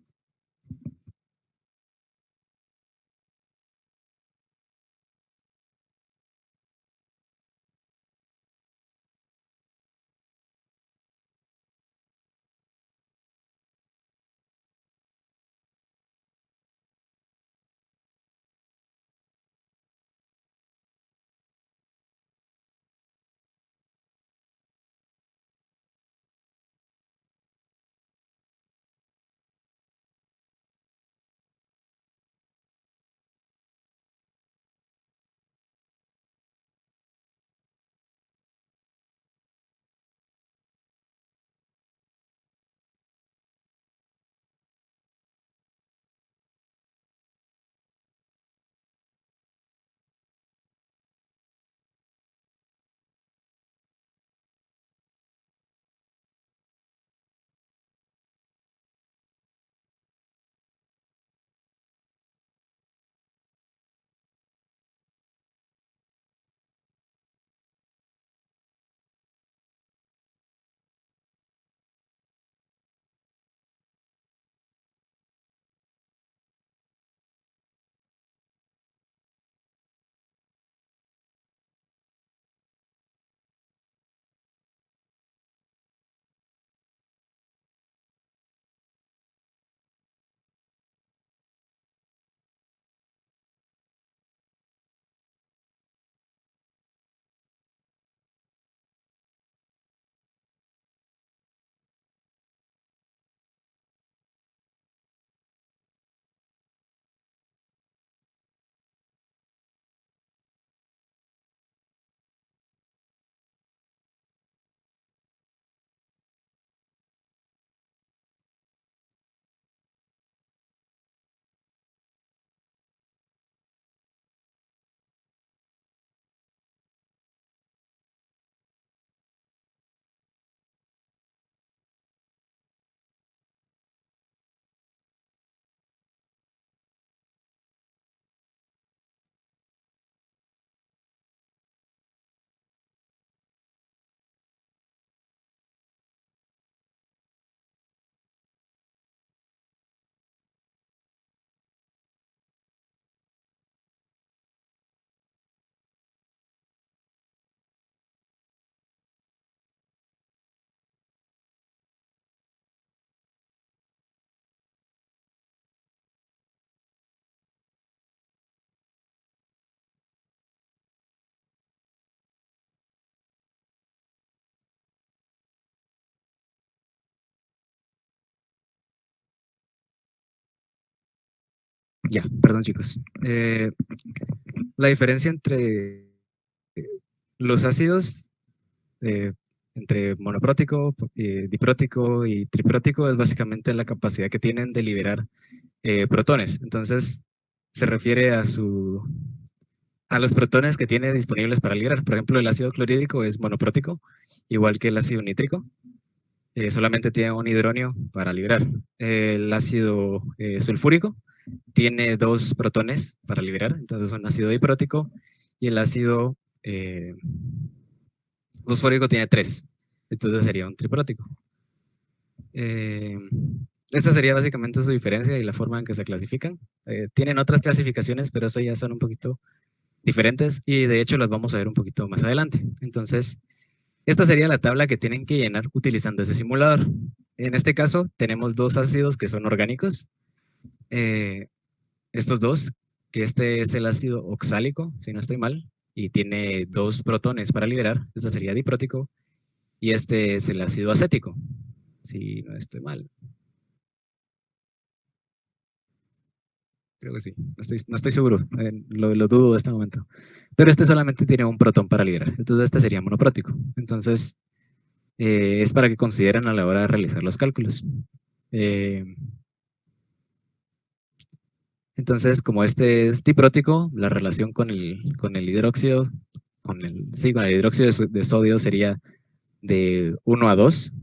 Ya, perdón chicos. La diferencia entre los ácidos, eh, entre monoprótico, diprótico y triprótico, es básicamente la capacidad que tienen de liberar protones. Entonces, se refiere a los protones que tiene disponibles para liberar. Por ejemplo, el ácido clorhídrico es monoprótico, igual que el ácido nítrico. Solamente tiene un hidronio para liberar. El ácido sulfúrico tiene 2 protones para liberar, entonces es un ácido diprótico, y el ácido fosfórico tiene 3, entonces sería un triprótico. Esta sería básicamente su diferencia y la forma en que se clasifican. Tienen otras clasificaciones, pero eso ya son un poquito diferentes y de hecho las vamos a ver un poquito más adelante. Entonces, esta sería la tabla que tienen que llenar utilizando ese simulador. En este caso, tenemos 2 ácidos que son orgánicos. estos dos, que este es el ácido oxálico, si no estoy mal, y tiene 2 protones para liberar, este sería diprótico, y este es el ácido acético, si no estoy mal. Creo que sí, no estoy seguro, lo dudo de este momento. Pero este solamente tiene un protón para liberar, entonces este sería monoprótico. Entonces, es para que consideren a la hora de realizar los cálculos. Entonces, como este es diprótico, la relación con el hidróxido, con el hidróxido de sodio sería de 1 a 2,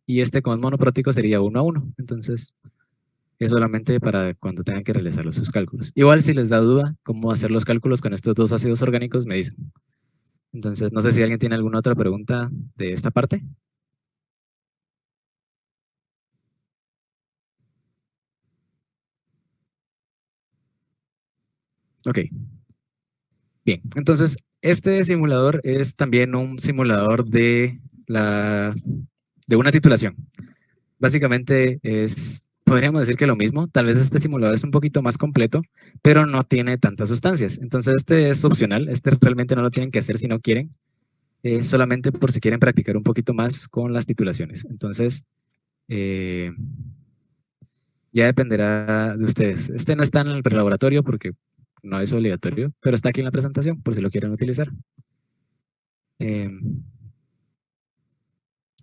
y este con monoprótico sería 1 a 1. Entonces, es solamente para cuando tengan que realizar sus cálculos. Igual, si les da duda cómo hacer los cálculos con estos dos ácidos orgánicos, me dicen. Entonces, no sé si alguien tiene alguna otra pregunta de esta parte. Ok. Bien, entonces, este simulador es también un simulador de una titulación. Básicamente podríamos decir que lo mismo, tal vez este simulador es un poquito más completo, pero no tiene tantas sustancias. Entonces este es opcional, este realmente no lo tienen que hacer si no quieren, solamente por si quieren practicar un poquito más con las titulaciones. Entonces, eh, ya dependerá de ustedes. Este no está en el prelaboratorio porque no es obligatorio, pero está aquí en la presentación por si lo quieren utilizar. Eh,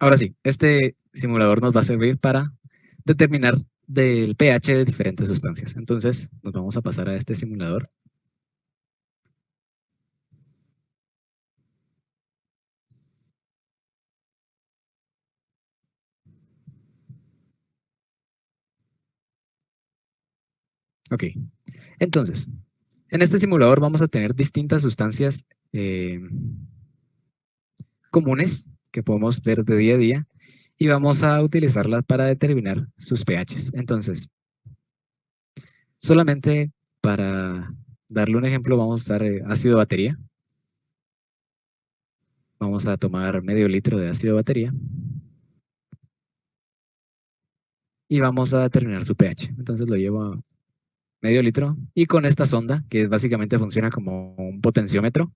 Ahora sí, este simulador nos va a servir para determinar del pH de diferentes sustancias. Entonces, nos vamos a pasar a este simulador. Ok, entonces, en este simulador vamos a tener distintas sustancias comunes que podemos ver de día a día y vamos a utilizarlas para determinar sus pHs. Entonces, solamente para darle un ejemplo, vamos a usar ácido batería. Vamos a tomar medio litro de ácido batería y vamos a determinar su pH. Entonces lo llevo a medio litro y con esta sonda, que básicamente funciona como un potenciómetro,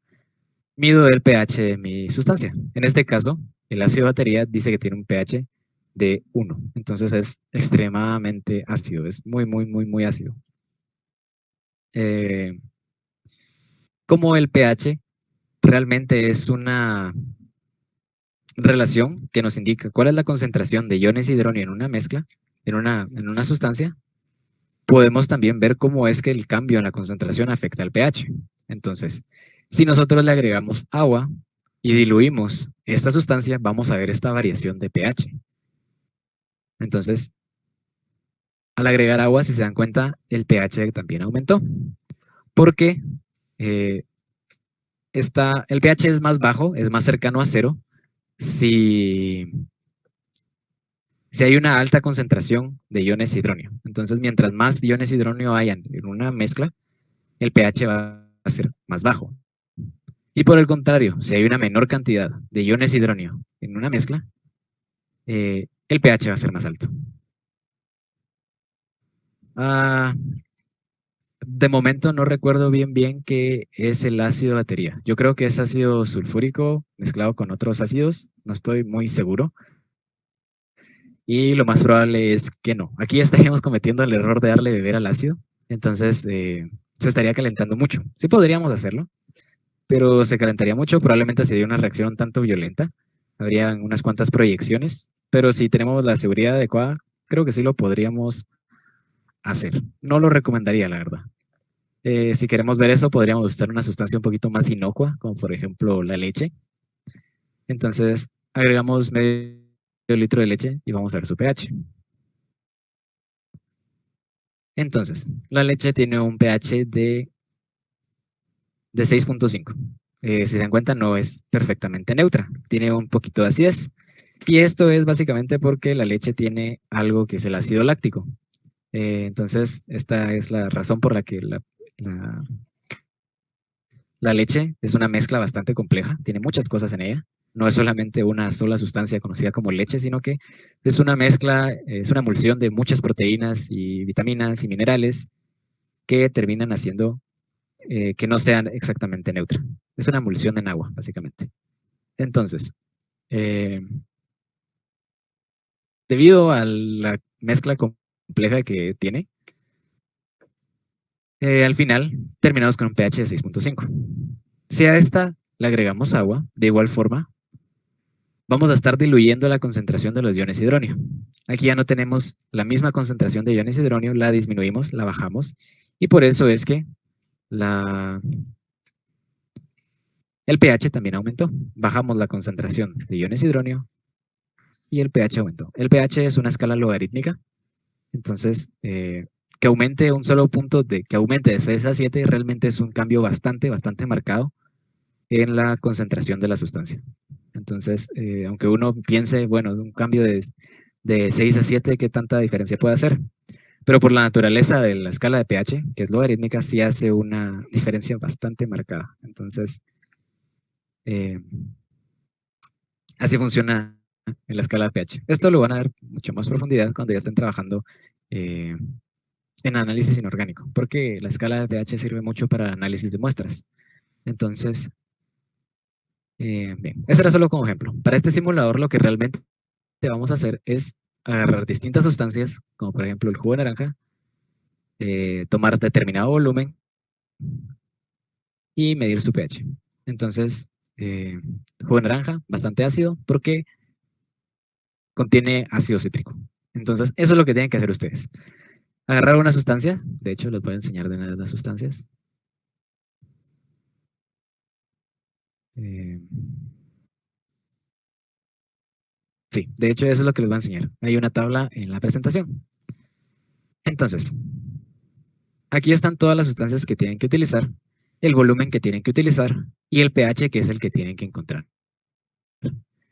mido el pH de mi sustancia. En este caso, el ácido batería dice que tiene un pH de 1. Entonces es extremadamente ácido, es muy, muy, muy, muy ácido. Como el pH realmente es una relación que nos indica cuál es la concentración de iones hidrógeno en una mezcla, en una sustancia, podemos también ver cómo es que el cambio en la concentración afecta al pH. Entonces, si nosotros le agregamos agua y diluimos esta sustancia, vamos a ver esta variación de pH. Entonces, al agregar agua, si se dan cuenta, el pH también aumentó. Porque el pH es más bajo, es más cercano a cero, si hay una alta concentración de iones hidrógeno. Entonces, mientras más iones hidrógeno hayan en una mezcla, el pH va a ser más bajo. Y por el contrario, si hay una menor cantidad de iones hidrógeno en una mezcla, el pH va a ser más alto. De momento no recuerdo bien qué es el ácido batería. Yo creo que es ácido sulfúrico mezclado con otros ácidos, no estoy muy seguro. Y lo más probable es que no. Aquí estaríamos cometiendo el error de darle beber al ácido, entonces se estaría calentando mucho. Sí podríamos hacerlo, pero se calentaría mucho, probablemente sería una reacción un tanto violenta, habría unas cuantas proyecciones, pero si tenemos la seguridad adecuada, creo que sí lo podríamos hacer. No lo recomendaría, la verdad. Si queremos ver eso, podríamos usar una sustancia un poquito más inocua, como por ejemplo la leche. Entonces, agregamos medio litro de leche y vamos a ver su pH. Entonces, la leche tiene un pH de 6.5. Si se dan cuenta, no es perfectamente neutra, tiene un poquito de acidez. Y esto es básicamente porque la leche tiene algo que es el ácido láctico. Entonces, esta es la razón por la que la leche es una mezcla bastante compleja, tiene muchas cosas en ella. No es solamente una sola sustancia conocida como leche, sino que es una mezcla, es una emulsión de muchas proteínas y vitaminas y minerales que terminan haciendo que no sean exactamente neutra. Es una emulsión en agua, básicamente. Entonces, debido a la mezcla compleja que tiene, al final terminamos con un pH de 6.5. Si a esta le agregamos agua, de igual forma, vamos a estar diluyendo la concentración de los iones hidronio. Aquí ya no tenemos la misma concentración de iones hidronio, la disminuimos, la bajamos, y por eso es que el pH también aumentó. Bajamos la concentración de iones hidronio y el pH aumentó. El pH es una escala logarítmica, entonces que aumente un solo punto, que aumente de 6 a 7 realmente es un cambio bastante marcado en la concentración de la sustancia. Entonces, aunque uno piense, bueno, un cambio de 6 a 7, ¿qué tanta diferencia puede hacer? Pero por la naturaleza de la escala de pH, que es logarítmica, sí hace una diferencia bastante marcada. Entonces, así funciona en la escala de pH. Esto lo van a ver mucho más profundidad cuando ya estén trabajando en análisis inorgánico, porque la escala de pH sirve mucho para análisis de muestras. Entonces, bien, eso era solo como ejemplo. Para este simulador lo que realmente vamos a hacer es agarrar distintas sustancias, como por ejemplo el jugo de naranja, tomar determinado volumen y medir su pH. Entonces, jugo de naranja, bastante ácido, porque contiene ácido cítrico. Entonces, eso es lo que tienen que hacer ustedes. Agarrar una sustancia, de hecho, les voy a enseñar de una de las sustancias. Sí, de hecho, eso es lo que les voy a enseñar. Hay una tabla en la presentación. Entonces, aquí están todas las sustancias que tienen que utilizar, el volumen que tienen que utilizar y el pH que es el que tienen que encontrar.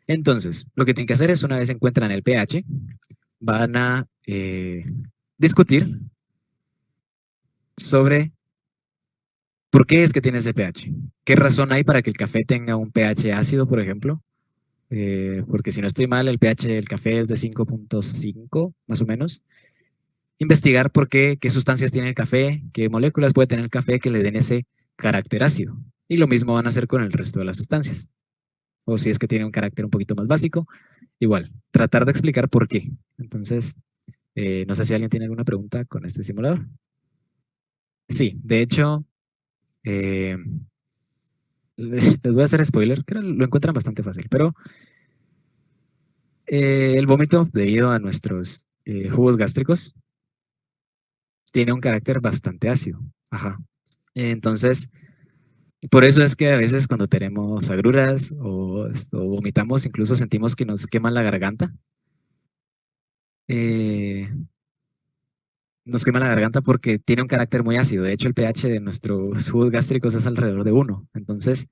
Entonces, lo que tienen que hacer es, una vez encuentran el pH, van a discutir sobre por qué es que tiene ese pH. ¿Qué razón hay para que el café tenga un pH ácido, por ejemplo? Porque si no estoy mal, el pH del café es de 5.5, más o menos. Investigar por qué sustancias tiene el café, qué moléculas puede tener el café que le den ese carácter ácido. Y lo mismo van a hacer con el resto de las sustancias. O si es que tiene un carácter un poquito más básico, igual, tratar de explicar por qué. Entonces, no sé si alguien tiene alguna pregunta con este simulador. Sí, de hecho, les voy a hacer spoiler, que lo encuentran bastante fácil, pero el vómito, debido a nuestros jugos gástricos, tiene un carácter bastante ácido. Ajá. Entonces, por eso es que a veces cuando tenemos agruras o vomitamos, incluso sentimos que nos quema la garganta. Nos quema la garganta porque tiene un carácter muy ácido. De hecho, el pH de nuestros jugos gástricos es alrededor de 1. Entonces,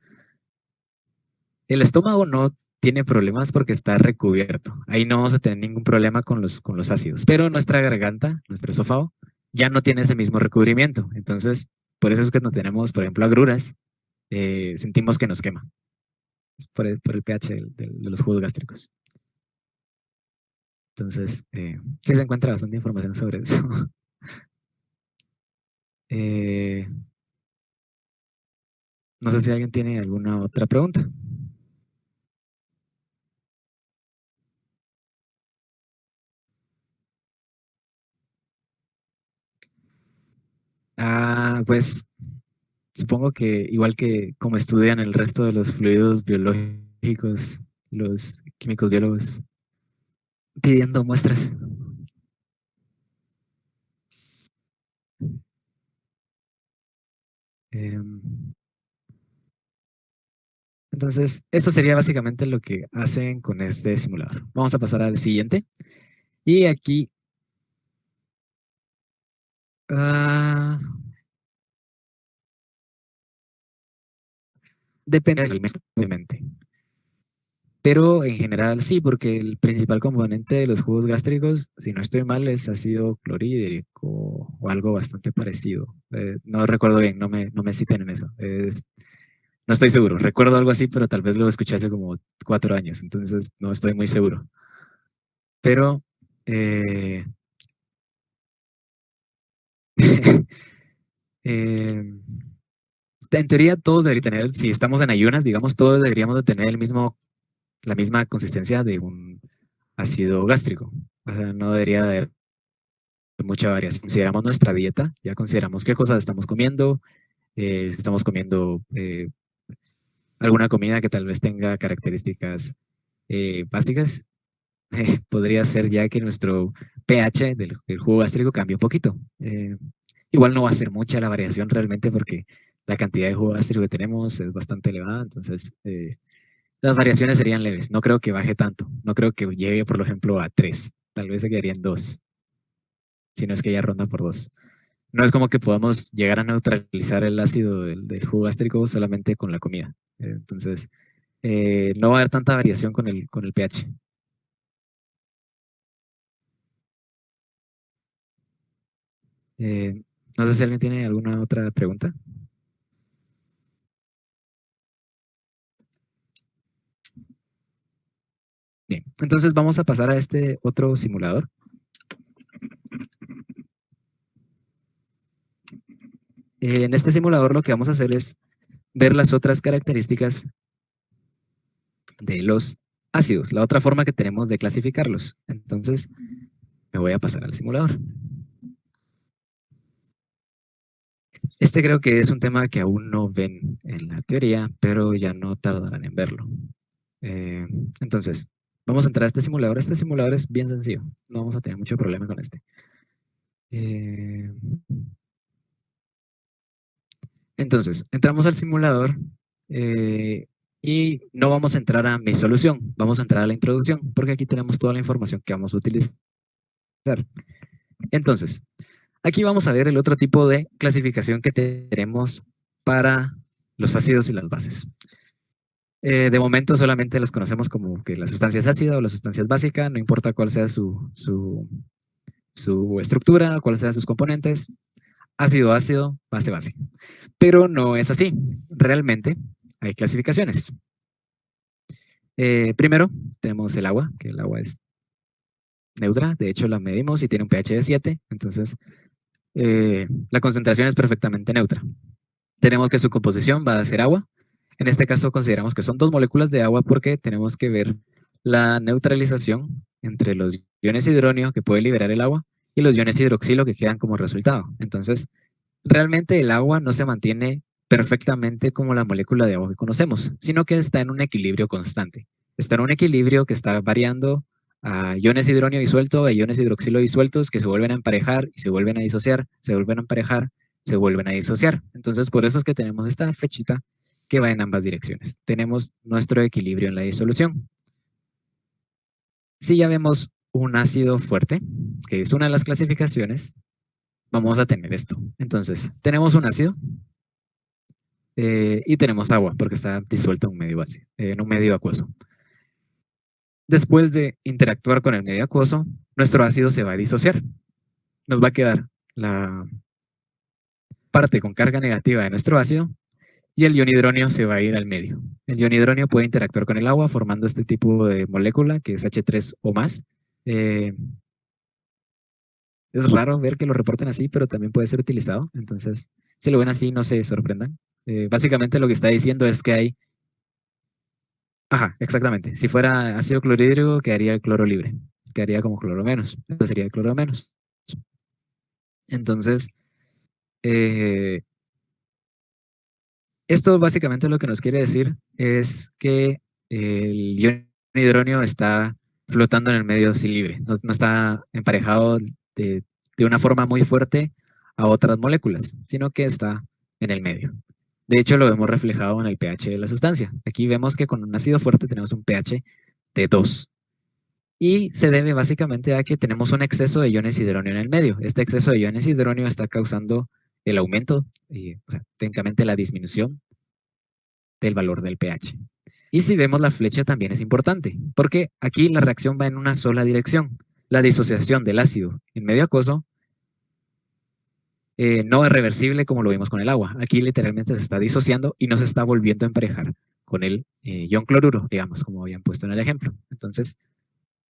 el estómago no tiene problemas porque está recubierto. Ahí no vamos a tener ningún problema con los ácidos. Pero nuestra garganta, nuestro esófago, ya no tiene ese mismo recubrimiento. Entonces, por eso es que cuando tenemos, por ejemplo, agruras, sentimos que nos quema. Es por el pH de los jugos gástricos. Entonces, sí se encuentra bastante información sobre eso. No sé si alguien tiene alguna otra pregunta. Pues supongo que igual que como estudian el resto de los fluidos biológicos, los químicos biólogos, pidiendo muestras. Entonces, esto sería básicamente lo que hacen con este simulador. Vamos a pasar al siguiente. Y aquí depende del mes, obviamente. Pero en general sí, porque el principal componente de los jugos gástricos, si no estoy mal, es ácido clorhídrico o algo bastante parecido. No recuerdo bien, no me citen en eso. No estoy seguro. Recuerdo algo así, pero tal vez lo escuché hace como 4 años, entonces no estoy muy seguro. Pero En teoría, todos deberían tener, si estamos en ayunas, digamos, todos deberíamos de tener la misma consistencia de un ácido gástrico. O sea, no debería haber mucha variación. Consideramos nuestra dieta, ya consideramos qué cosas estamos comiendo, si estamos comiendo alguna comida que tal vez tenga características básicas, podría ser ya que nuestro pH del jugo gástrico cambie un poquito. Igual no va a ser mucha la variación realmente porque la cantidad de jugo gástrico que tenemos es bastante elevada, entonces las variaciones serían leves. No creo que baje tanto, no creo que llegue por ejemplo a 3, tal vez se quedaría en 2, si no es que ya ronda por 2. No es como que podamos llegar a neutralizar el ácido del jugo gástrico solamente con la comida. Entonces, no va a haber tanta variación con el pH. No sé si alguien tiene alguna otra pregunta. Bien, entonces vamos a pasar a este otro simulador. En este simulador lo que vamos a hacer es ver las otras características de los ácidos, la otra forma que tenemos de clasificarlos. Entonces, me voy a pasar al simulador. Este creo que es un tema que aún no ven en la teoría, pero ya no tardarán en verlo. Eh, entonces, vamos a entrar a este simulador. Este simulador es bien sencillo, no vamos a tener mucho problema con este. Entonces, entramos al simulador y no vamos a entrar a mi solución, vamos a entrar a la introducción, porque aquí tenemos toda la información que vamos a utilizar. Entonces, aquí vamos a ver el otro tipo de clasificación que tenemos para los ácidos y las bases. De momento solamente los conocemos como que la sustancia es ácida o la sustancia es básica, no importa cuál sea su estructura, cuáles sean sus componentes, ácido, ácido, base, base. Pero no es así. Realmente hay clasificaciones. Primero tenemos el agua, que el agua es neutra, de hecho la medimos y tiene un pH de 7, entonces la concentración es perfectamente neutra. Tenemos que su composición va a ser agua. En este caso consideramos que son 2 moléculas de agua porque tenemos que ver la neutralización entre los iones hidronio que puede liberar el agua y los iones hidroxilo que quedan como resultado. Entonces, realmente el agua no se mantiene perfectamente como la molécula de agua que conocemos, sino que está en un equilibrio constante. Está en un equilibrio que está variando a iones hidronio disuelto, a iones hidroxilo disueltos que se vuelven a emparejar y se vuelven a disociar, se vuelven a emparejar, se vuelven a disociar. Entonces, por eso es que tenemos esta flechita que va en ambas direcciones. Tenemos nuestro equilibrio en la disolución. Si ya vemos un ácido fuerte, que es una de las clasificaciones, vamos a tener esto. Entonces, tenemos un ácido y tenemos agua, porque está disuelto en un medio acuoso. Después de interactuar con el medio acuoso, nuestro ácido se va a disociar. Nos va a quedar la parte con carga negativa de nuestro ácido y el ion hidronio se va a ir al medio. El ion hidronio puede interactuar con el agua formando este tipo de molécula que es H3 o más. Es raro ver que lo reporten así, pero también puede ser utilizado. Entonces, si lo ven así, no se sorprendan. Básicamente lo que está diciendo es que hay... Ajá, exactamente. Si fuera ácido clorhídrico, quedaría el cloro libre. Quedaría como cloro menos. Entonces sería el cloro menos. Entonces, esto básicamente lo que nos quiere decir es que el ion hidronio está flotando en el medio así libre. No está emparejado de una forma muy fuerte a otras moléculas, sino que está en el medio. De hecho, lo vemos reflejado en el pH de la sustancia. Aquí vemos que con un ácido fuerte tenemos un pH de 2. Y se debe básicamente a que tenemos un exceso de iones hidronio en el medio. Este exceso de iones hidronio está causando el aumento y técnicamente la disminución del valor del pH. Y si vemos la flecha también es importante, porque aquí la reacción va en una sola dirección. La disociación del ácido en medio acuoso no es reversible como lo vimos con el agua. Aquí literalmente se está disociando y no se está volviendo a emparejar con el ion cloruro, digamos, como habían puesto en el ejemplo. Entonces,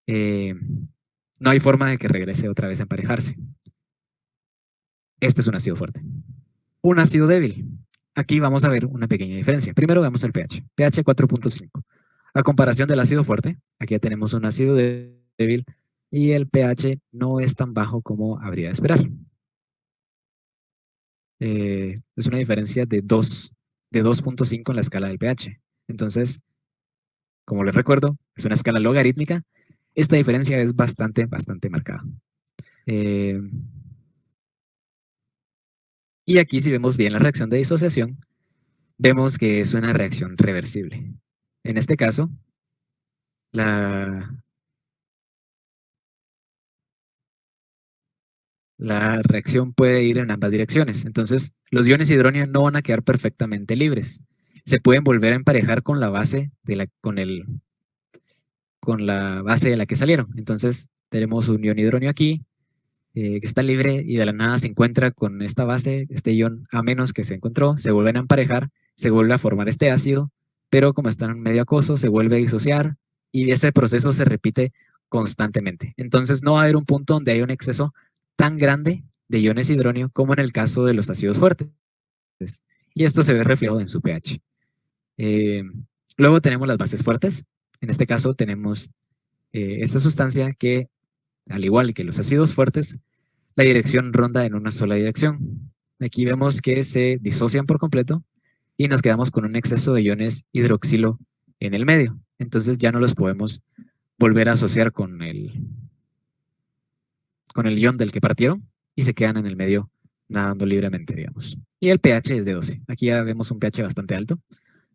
no hay forma de que regrese otra vez a emparejarse. Este es un ácido fuerte. un ácido débil. Aquí vamos a ver una pequeña diferencia. Primero veamos el pH. pH 4.5. A comparación del ácido fuerte, aquí ya tenemos un ácido débil y el pH no es tan bajo como habría de esperar. Es una diferencia de 2.5 en la escala del pH. Entonces, como les recuerdo, es una escala logarítmica. Esta diferencia es bastante marcada. Y aquí, si vemos bien la reacción de disociación, vemos que es una reacción reversible. En este caso, la reacción puede ir en ambas direcciones. Entonces, los iones hidronio no van a quedar perfectamente libres. Se pueden volver a emparejar con la base con la base de la que salieron. Entonces, tenemos un ion hidronio aquí, que está libre y de la nada se encuentra con esta base, este ion A- que se encontró, se vuelven a emparejar, se vuelve a formar este ácido, pero como están en medio acuoso, se vuelve a disociar y ese proceso se repite constantemente. Entonces no va a haber un punto donde haya un exceso tan grande de iones hidronio como en el caso de los ácidos fuertes. Y esto se ve reflejado en su pH. Eh, Luego tenemos las bases fuertes. En este caso tenemos esta sustancia que, al igual que los ácidos fuertes, la dirección ronda en una sola dirección. Aquí vemos que se disocian por completo y nos quedamos con un exceso de iones hidroxilo en el medio. Entonces ya no los podemos volver a asociar con el ion del que partieron y se quedan en el medio nadando libremente, digamos. Y el pH es de 12. Aquí ya vemos un pH bastante alto.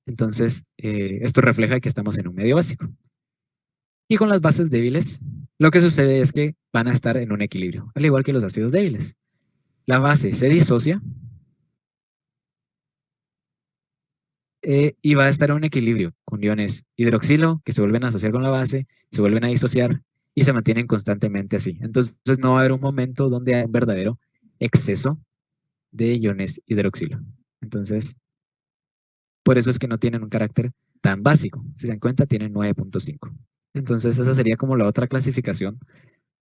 Entonces, esto refleja que estamos en un medio básico. Y con las bases débiles, lo que sucede es que van a estar en un equilibrio, al igual que los ácidos débiles. La base se disocia y va a estar en un equilibrio con iones hidroxilo que se vuelven a asociar con la base, se vuelven a disociar y se mantienen constantemente así. Entonces no va a haber un momento donde haya un verdadero exceso de iones hidroxilo. Entonces, por eso es que no tienen un carácter tan básico. Si se dan cuenta, tienen 9.5. Entonces, esa sería como la otra clasificación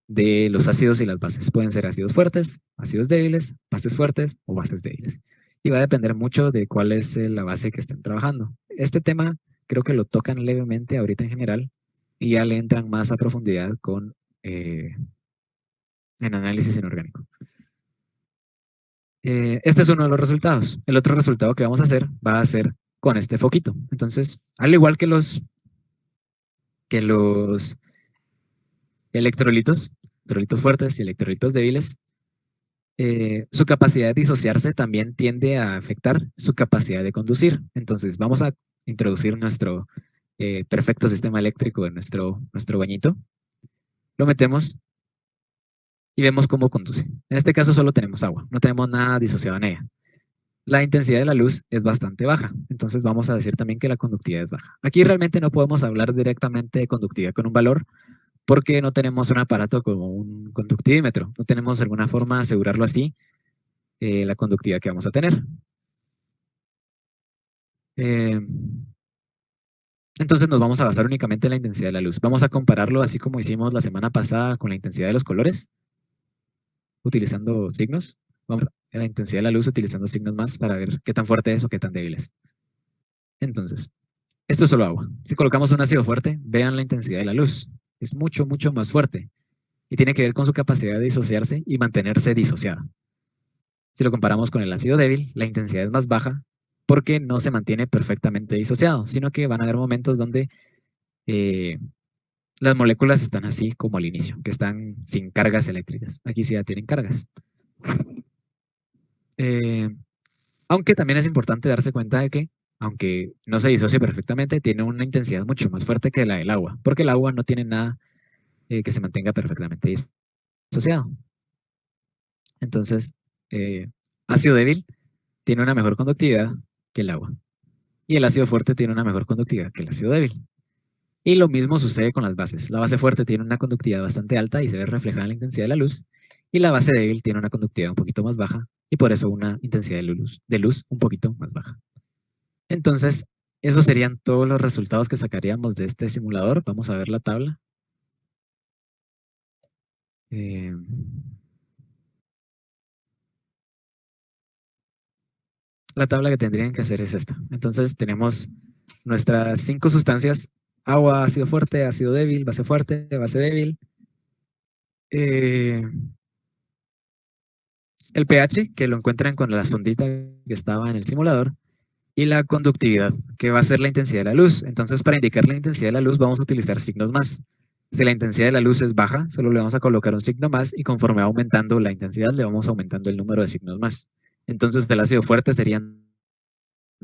de los ácidos y las bases. Pueden ser ácidos fuertes, ácidos débiles, bases fuertes o bases débiles. Y va a depender mucho de cuál es la base que estén trabajando. Este tema creo que lo tocan levemente ahorita en general y ya le entran más a profundidad con en análisis inorgánico. Este es uno de los resultados. El otro resultado que vamos a hacer va a ser con este foquito. Entonces, al igual que los electrolitos fuertes y electrolitos débiles, su capacidad de disociarse también tiende a afectar su capacidad de conducir. Entonces, vamos a introducir nuestro perfecto sistema eléctrico en nuestro bañito. Lo metemos y vemos cómo conduce. En este caso solo tenemos agua, no tenemos nada disociado en ella. La intensidad de la luz es bastante baja, entonces vamos a decir también que la conductividad es baja. Aquí realmente no podemos hablar directamente de conductividad con un valor porque no tenemos un aparato como un conductímetro, no tenemos alguna forma de asegurarlo así, la conductividad que vamos a tener. Eh, entonces nos vamos a basar únicamente en la intensidad de la luz. Vamos a compararlo así como hicimos la semana pasada con la intensidad de los colores, utilizando signos. Vamos a ver la intensidad de la luz utilizando signos más para ver qué tan fuerte es o qué tan débil es. Entonces, esto es solo agua. Si colocamos un ácido fuerte, vean la intensidad de la luz. Es mucho más fuerte y tiene que ver con su capacidad de disociarse y mantenerse disociada. Si lo comparamos con el ácido débil, la intensidad es más baja porque no se mantiene perfectamente disociado, sino que van a haber momentos donde eh, las moléculas están así como al inicio, que están sin cargas eléctricas. Aquí sí ya tienen cargas. Eh, Aunque también es importante darse cuenta de que, aunque no se disocie perfectamente, tiene una intensidad mucho más fuerte que la del agua, porque el agua no tiene nada que se mantenga perfectamente disociado. Entonces, eh, ácido débil tiene una mejor conductividad que el agua, y el ácido fuerte tiene una mejor conductividad que el ácido débil. Y lo mismo sucede con las bases. La base fuerte tiene una conductividad bastante alta y se ve reflejada en la intensidad de la luz, y la base débil tiene una conductividad un poquito más baja y por eso una intensidad de luz un poquito más baja. Entonces, esos serían todos los resultados que sacaríamos de este simulador. Vamos a ver la tabla. Eh, la tabla que tendrían que hacer es esta. Entonces tenemos nuestras 5 sustancias: agua, ácido fuerte, ácido débil, base fuerte, base débil. El pH, que lo encuentran con la sondita que estaba en el simulador, y la conductividad, que va a ser la intensidad de la luz. Entonces, para indicar la intensidad de la luz, vamos a utilizar signos más. Si la intensidad de la luz es baja, solo le vamos a colocar un signo más, y conforme va aumentando la intensidad, le vamos aumentando el número de signos más. Entonces, el ácido fuerte serían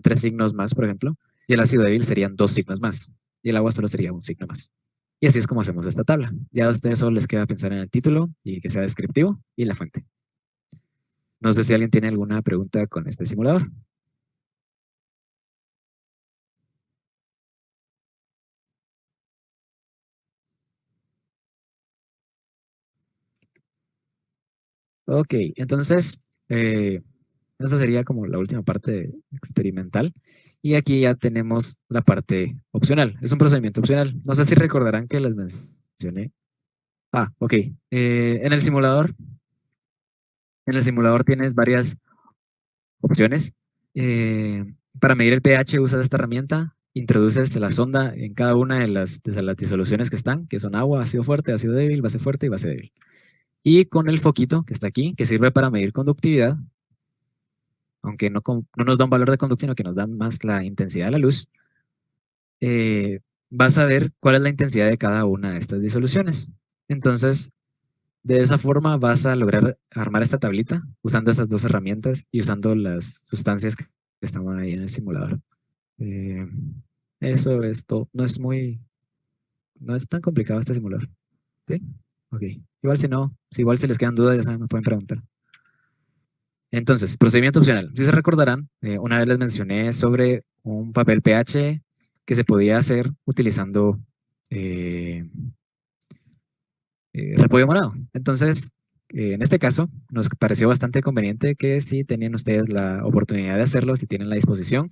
3 signos más, por ejemplo, y el ácido débil serían 2 signos más, y el agua solo sería un signo más. Y así es como hacemos esta tabla. Ya a ustedes solo les queda pensar en el título y que sea descriptivo y la fuente. No sé si alguien tiene alguna pregunta con este simulador. Ok, entonces, esa sería como la última parte experimental. Y aquí ya tenemos la parte opcional. Es un procedimiento opcional. No sé si recordarán que les mencioné. Ah, ok. En el simulador tienes varias opciones. Para medir el pH usas esta herramienta, introduces la sonda en cada una de las disoluciones que están, que son agua, ácido fuerte, ácido débil, base fuerte y base débil. Y con el foquito que está aquí, que sirve para medir conductividad, aunque no nos da un valor de conducción, sino que nos da más la intensidad de la luz, vas a ver cuál es la intensidad de cada una de estas disoluciones. Entonces, de esa forma vas a lograr armar esta tablita usando esas dos herramientas y usando las sustancias que estaban ahí en el simulador. Eh, Eso es todo. No es tan complicado este simulador. ¿Sí? Ok. Igual si no, si igual si les quedan dudas, ya saben, me pueden preguntar. Entonces, procedimiento opcional. Si se recordarán, una vez les mencioné sobre un papel pH que se podía hacer utilizando eh, repollo morado. Entonces, en este caso, nos pareció bastante conveniente que si tenían ustedes la oportunidad de hacerlo, si tienen la disposición,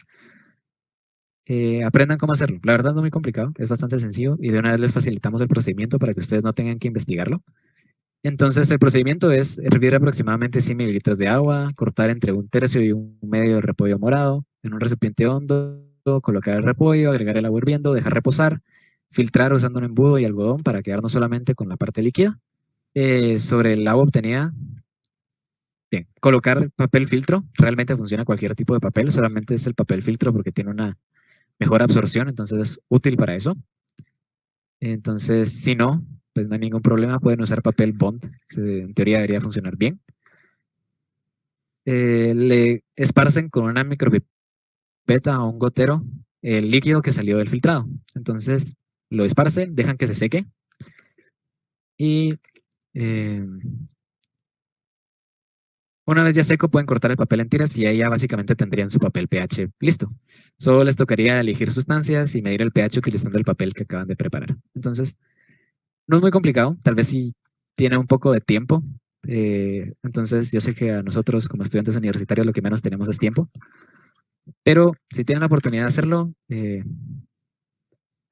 aprendan cómo hacerlo. La verdad no es muy complicado, es bastante sencillo y de una vez les facilitamos el procedimiento para que ustedes no tengan que investigarlo. Entonces, el procedimiento es hervir aproximadamente 100 mililitros de agua, cortar entre 1/3 y 1/2 de repollo morado en un recipiente hondo, colocar el repollo, agregar el agua hirviendo, dejar reposar, filtrar usando un embudo y algodón para quedarnos solamente con la parte líquida. Sobre el agua obtenida, bien, colocar papel filtro, realmente funciona cualquier tipo de papel, solamente es el papel filtro porque tiene una mejor absorción, entonces es útil para eso. Entonces, si no, pues no hay ningún problema, pueden usar papel Bond, en teoría debería funcionar bien. Le esparcen con una micropipeta o un gotero el líquido que salió del filtrado. Entonces, lo esparcen, dejan que se seque y una vez ya seco pueden cortar el papel en tiras y ahí ya básicamente tendrían su papel pH listo. Solo les tocaría elegir sustancias y medir el pH utilizando el papel que acaban de preparar. Entonces, no es muy complicado, tal vez sí tiene un poco de tiempo. Entonces, yo sé que a nosotros como estudiantes universitarios lo que menos tenemos es tiempo, pero si tienen la oportunidad de hacerlo,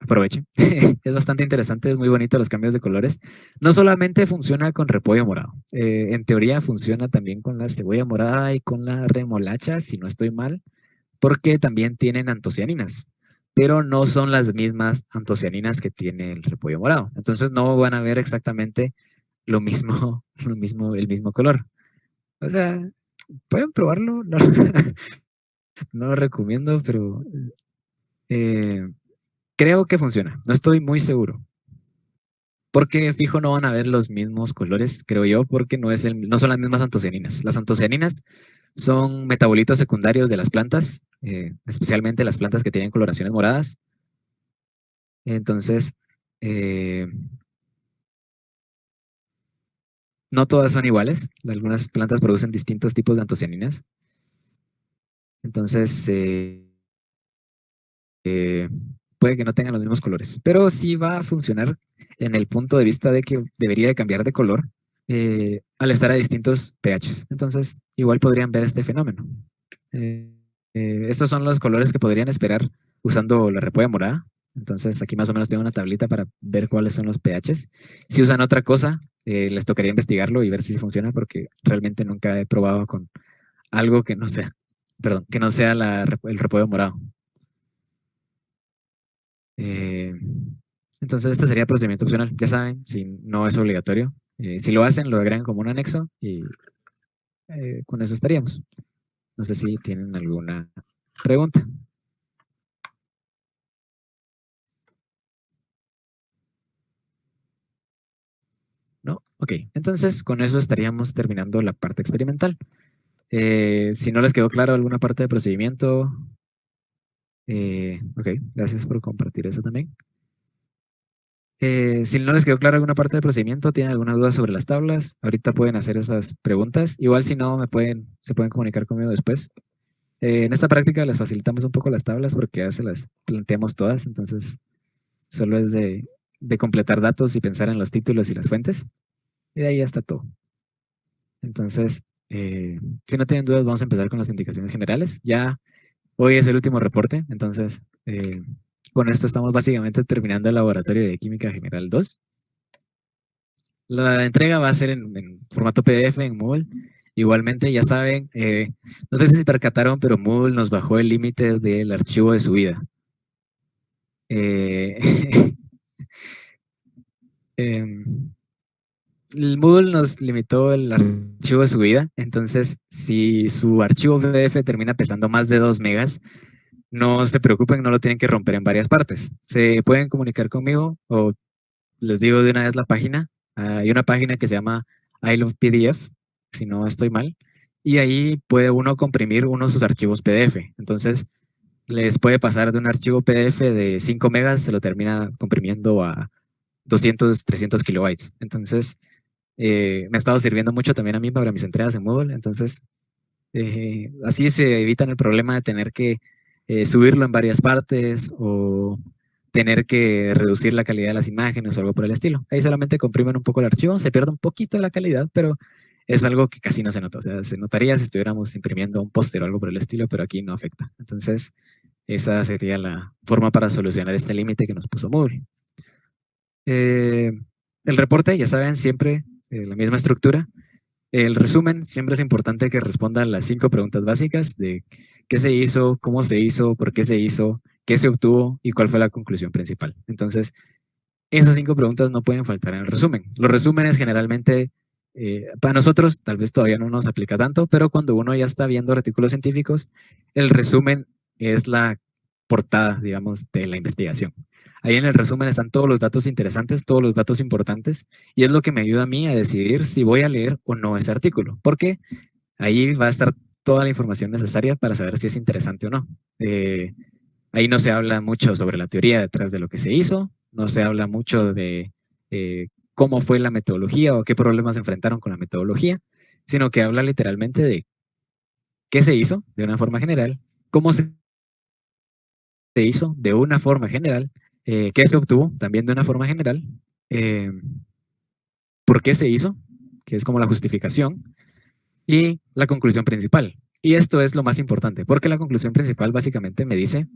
aprovechen. Es bastante interesante, es muy bonito los cambios de colores. No solamente funciona con repollo morado, en teoría funciona también con la cebolla morada y con la remolacha, si no estoy mal, porque también tienen antocianinas, pero no son las mismas antocianinas que tiene el repollo morado. Entonces no van a ver exactamente lo mismo, el mismo color. O sea, pueden probarlo, no, no lo recomiendo, pero eh, creo que funciona. No estoy muy seguro. Porque fijo no van a ver los mismos colores, creo yo, porque no son las mismas antocianinas. Las antocianinas son metabolitos secundarios de las plantas, especialmente las plantas que tienen coloraciones moradas. Entonces, eh, no todas son iguales. Algunas plantas producen distintos tipos de antocianinas. Entonces, puede que no tengan los mismos colores, pero sí va a funcionar en el punto de vista de que debería de cambiar de color al estar a distintos pHs. Entonces, igual podrían ver este fenómeno. Estos son los colores que podrían esperar usando la repolla morada. Entonces, aquí más o menos tengo una tablita para ver cuáles son los pHs. Si usan otra cosa, les tocaría investigarlo y ver si funciona, porque realmente nunca he probado con algo que no sea. perdón, que no sea el repollo morado. Entonces este sería procedimiento opcional. Ya saben, si no es obligatorio. Si lo hacen, lo agregan como un anexo y con eso estaríamos. No sé si tienen alguna pregunta. ¿No? Ok, entonces con eso estaríamos terminando la parte experimental. Si no les quedó claro alguna parte del procedimiento, ok, gracias por compartir eso también. Si no les quedó claro alguna parte del procedimiento, tienen alguna duda sobre las tablas, ahorita pueden hacer esas preguntas. Igual si no, se pueden comunicar conmigo después. En esta práctica les facilitamos un poco las tablas porque ya se las planteamos todas, entonces solo es de completar datos y pensar en los títulos y las fuentes. Y de ahí ya está todo. Entonces, si no tienen dudas, vamos a empezar con las indicaciones generales. Ya hoy es el último reporte, entonces con esto estamos básicamente terminando el laboratorio de Química General 2. La entrega va a ser en formato PDF, en Moodle. Igualmente, ya saben, no sé si se percataron, pero Moodle nos bajó el límite del archivo de subida. Eh, em, el Moodle nos limitó el archivo de subida, entonces si su archivo PDF termina pesando más de 2 megas, no se preocupen, no lo tienen que romper en varias partes. Se pueden comunicar conmigo o les digo de una vez la página. Hay una página que se llama I Love PDF, si no estoy mal, y ahí puede uno comprimir uno de sus archivos PDF. Entonces, les puede pasar de un archivo PDF de 5 megas, se lo termina comprimiendo a 200, 300 kilobytes. Entonces, me ha estado sirviendo mucho también a mí para mis entregas en Moodle. Entonces, así se evitan el problema de tener que subirlo en varias partes o tener que reducir la calidad de las imágenes o algo por el estilo. Ahí solamente comprimen un poco el archivo, se pierde un poquito la calidad, pero es algo que casi no se nota. O sea, se notaría si estuviéramos imprimiendo un póster o algo por el estilo, pero aquí no afecta. Entonces, esa sería la forma para solucionar este límite que nos puso Moodle. El reporte, ya saben, siempre la misma estructura. El resumen, siempre es importante que respondan las 5 preguntas básicas de qué se hizo, cómo se hizo, por qué se hizo, qué se obtuvo y cuál fue la conclusión principal. Entonces, esas 5 preguntas no pueden faltar en el resumen. Los resúmenes generalmente, para nosotros, tal vez todavía no nos aplica tanto, pero cuando uno ya está viendo artículos científicos, el resumen es la portada, digamos, de la investigación. Ahí en el resumen están todos los datos interesantes, todos los datos importantes, y es lo que me ayuda a mí a decidir si voy a leer o no ese artículo, porque ahí va a estar toda la información necesaria para saber si es interesante o no. Ahí no se habla mucho sobre la teoría detrás de lo que se hizo, no se habla mucho de cómo fue la metodología o qué problemas se enfrentaron con la metodología, sino que habla literalmente de qué se hizo de una forma general, cómo se hizo de una forma general, qué se obtuvo también de una forma general, eh, por qué se hizo, que es como la justificación, y la conclusión principal. Y esto es lo más importante, porque la conclusión principal básicamente me dice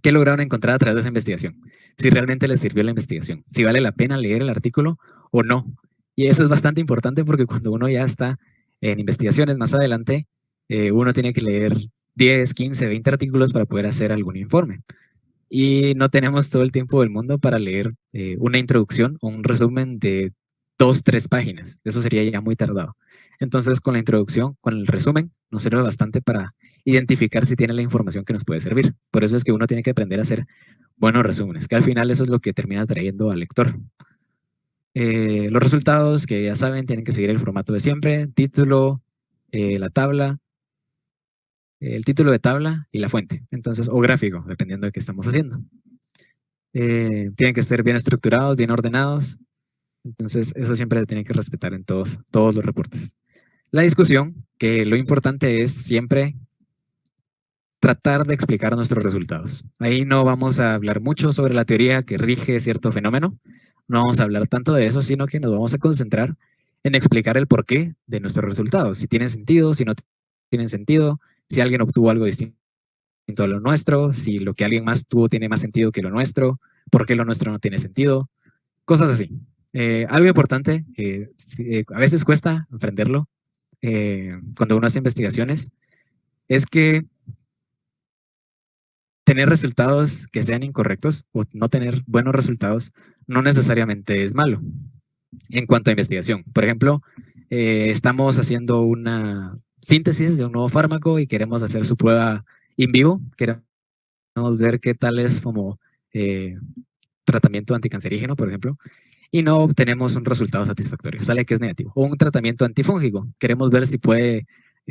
qué lograron encontrar a través de esa investigación, si realmente les sirvió la investigación, si vale la pena leer el artículo o no. Y eso es bastante importante porque cuando uno ya está en investigaciones más adelante, uno tiene que leer 10, 15, 20 artículos para poder hacer algún informe. Y no tenemos todo el tiempo del mundo para leer una introducción o un resumen de 2, 3 páginas. Eso sería ya muy tardado. Entonces, con la introducción, con el resumen, nos sirve bastante para identificar si tiene la información que nos puede servir. Por eso es que uno tiene que aprender a hacer buenos resúmenes, que al final eso es lo que termina trayendo al lector. Los resultados, que ya saben, tienen que seguir el formato de siempre, título, la tabla, el título de tabla y la fuente, entonces, o gráfico, dependiendo de qué estamos haciendo. Tienen que estar bien estructurados, bien ordenados, entonces eso siempre se tiene que respetar en todos los reportes. La discusión, que lo importante es siempre tratar de explicar nuestros resultados. Ahí no vamos a hablar mucho sobre la teoría que rige cierto fenómeno, no vamos a hablar tanto de eso, sino que nos vamos a concentrar en explicar el porqué de nuestros resultados, si tienen sentido, si no tienen sentido, si alguien obtuvo algo distinto a lo nuestro, si lo que alguien más tuvo tiene más sentido que lo nuestro, por qué lo nuestro no tiene sentido, cosas así. Algo importante que a veces cuesta aprenderlo cuando uno hace investigaciones es que tener resultados que sean incorrectos o no tener buenos resultados no necesariamente es malo en cuanto a investigación. Por ejemplo, estamos haciendo una síntesis de un nuevo fármaco y queremos hacer su prueba in vivo. Queremos ver qué tal es como tratamiento anticancerígeno, por ejemplo, y no obtenemos un resultado satisfactorio. Sale que es negativo. O un tratamiento antifúngico. Queremos ver si puede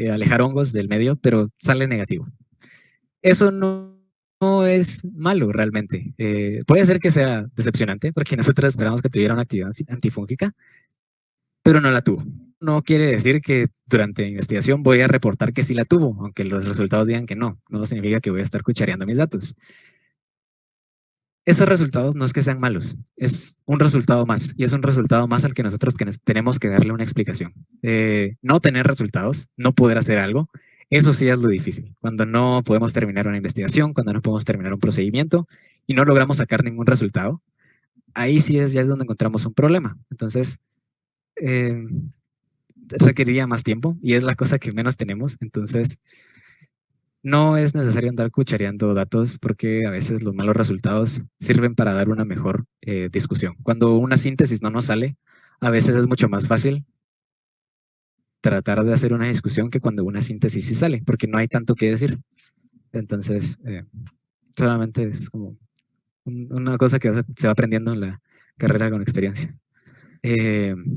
alejar hongos del medio, pero sale negativo. Eso no es malo realmente. Puede ser que sea decepcionante porque nosotros esperamos que tuviera una actividad antifúngica, pero no la tuvo. No quiere decir que durante la investigación voy a reportar que sí la tuvo, aunque los resultados digan que no. No significa que voy a estar cuchareando mis datos. Esos resultados no es que sean malos, es un resultado más, y es un resultado más al que nosotros tenemos que darle una explicación. No tener resultados, no poder hacer algo, eso sí es lo difícil. Cuando no podemos terminar una investigación, cuando no podemos terminar un procedimiento y no logramos sacar ningún resultado, ahí sí ya es donde encontramos un problema. Entonces, requeriría más tiempo y es la cosa que menos tenemos. Entonces, no es necesario andar cuchareando datos porque a veces los malos resultados sirven para dar una mejor discusión. Cuando una síntesis no nos sale, a veces es mucho más fácil tratar de hacer una discusión que cuando una síntesis sí sale, porque no hay tanto que decir. Entonces, solamente es como una cosa que se va aprendiendo en la carrera con experiencia.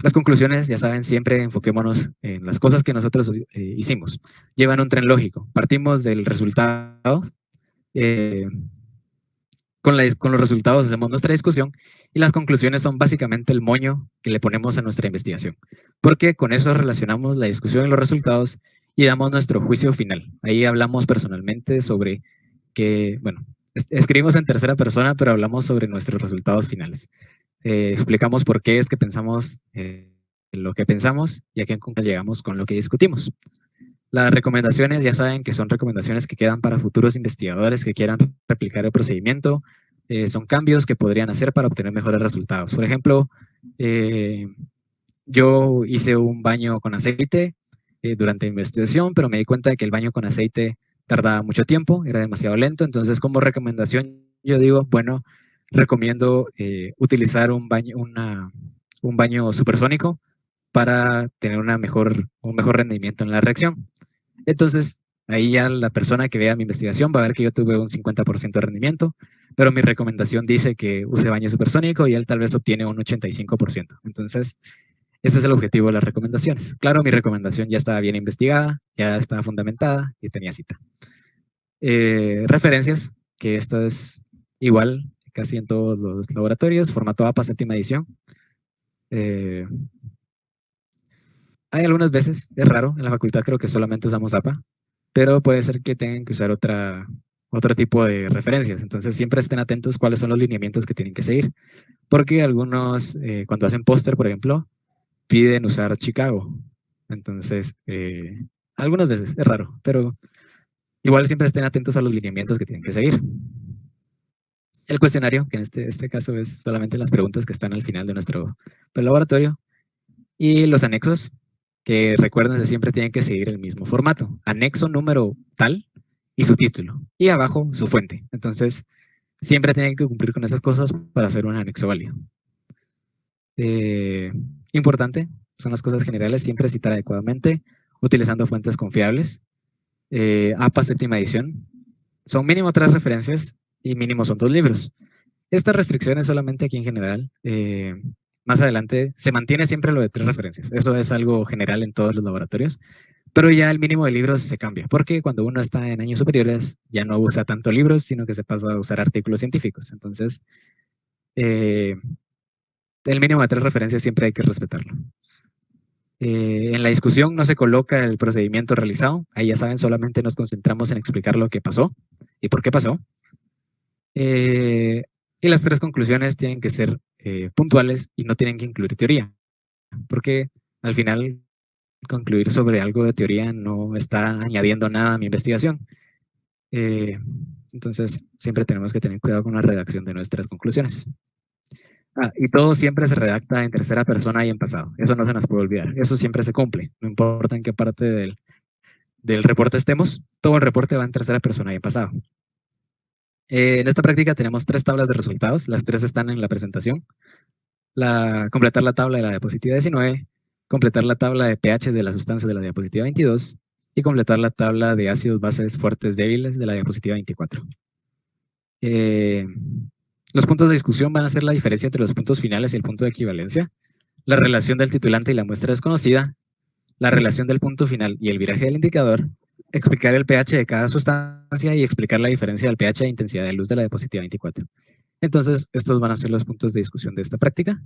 Las conclusiones, ya saben, siempre enfoquémonos en las cosas que nosotros hicimos. Llevan un tren lógico. Partimos del resultado, con los resultados hacemos nuestra discusión y las conclusiones son básicamente el moño que le ponemos a nuestra investigación, porque con eso relacionamos la discusión y los resultados y damos nuestro juicio final. Ahí hablamos personalmente sobre que, bueno, escribimos en tercera persona, pero hablamos sobre nuestros resultados finales. Explicamos por qué es que pensamos lo que pensamos y a qué conclusiones llegamos con lo que discutimos. Las recomendaciones, ya saben que son recomendaciones que quedan para futuros investigadores que quieran replicar el procedimiento. Son cambios que podrían hacer para obtener mejores resultados. Por ejemplo, yo hice un baño con aceite durante la investigación, pero me di cuenta de que el baño con aceite tardaba mucho tiempo, era demasiado lento. Entonces, como recomendación, yo digo, bueno, recomiendo utilizar un baño supersónico para tener un mejor rendimiento en la reacción. Entonces, ahí ya la persona que vea mi investigación va a ver que yo tuve un 50% de rendimiento, pero mi recomendación dice que use baño supersónico y él tal vez obtiene un 85%. Entonces, ese es el objetivo de las recomendaciones. Claro, mi recomendación ya estaba bien investigada, ya estaba fundamentada y tenía cita. Referencias, que esto es igual casi en todos los laboratorios, formato APA, séptima edición. Hay algunas veces, es raro, en la facultad creo que solamente usamos APA, pero puede ser que tengan que usar otro tipo de referencias. Entonces siempre estén atentos cuáles son los lineamientos que tienen que seguir, porque algunos, cuando hacen póster, por ejemplo, piden usar Chicago. Entonces, algunas veces, es raro, pero igual siempre estén atentos a los lineamientos que tienen que seguir. El cuestionario, que en este caso es solamente las preguntas que están al final de nuestro laboratorio, y los anexos, que recuerden que siempre tienen que seguir el mismo formato. Anexo número tal y su título. Y abajo su fuente. Entonces, siempre tienen que cumplir con esas cosas para hacer un anexo válido. Importante, son las cosas generales, siempre citar adecuadamente, utilizando fuentes confiables. APA séptima edición. Son mínimo 3 referencias y mínimo son 2 libros. Estas restricciones solamente aquí en general. Más adelante se mantiene siempre lo de 3 referencias. Eso es algo general en todos los laboratorios. Pero ya el mínimo de libros se cambia, porque cuando uno está en años superiores ya no usa tanto libros, sino que se pasa a usar artículos científicos. Entonces, el mínimo de 3 referencias siempre hay que respetarlo. En la discusión no se coloca el procedimiento realizado. Ahí ya saben, solamente nos concentramos en explicar lo que pasó y por qué pasó. Y las 3 conclusiones tienen que ser puntuales y no tienen que incluir teoría, porque al final concluir sobre algo de teoría no está añadiendo nada a mi investigación. Entonces, siempre tenemos que tener cuidado con la redacción de nuestras conclusiones. Y todo siempre se redacta en tercera persona y en pasado. Eso no se nos puede olvidar. Eso siempre se cumple, no importa en qué parte del reporte estemos, todo el reporte va en tercera persona y en pasado. En esta práctica tenemos 3 tablas de resultados, las 3 están en la presentación. Completar la tabla de la diapositiva 19, completar la tabla de pH de la sustancia de la diapositiva 22 y completar la tabla de ácidos bases fuertes débiles de la diapositiva 24. Los puntos de discusión van a ser la diferencia entre los puntos finales y el punto de equivalencia, la relación del titulante y la muestra desconocida, la relación del punto final y el viraje del indicador, explicar el pH de cada sustancia y explicar la diferencia del pH e intensidad de luz de la diapositiva 24. Entonces, estos van a ser los puntos de discusión de esta práctica.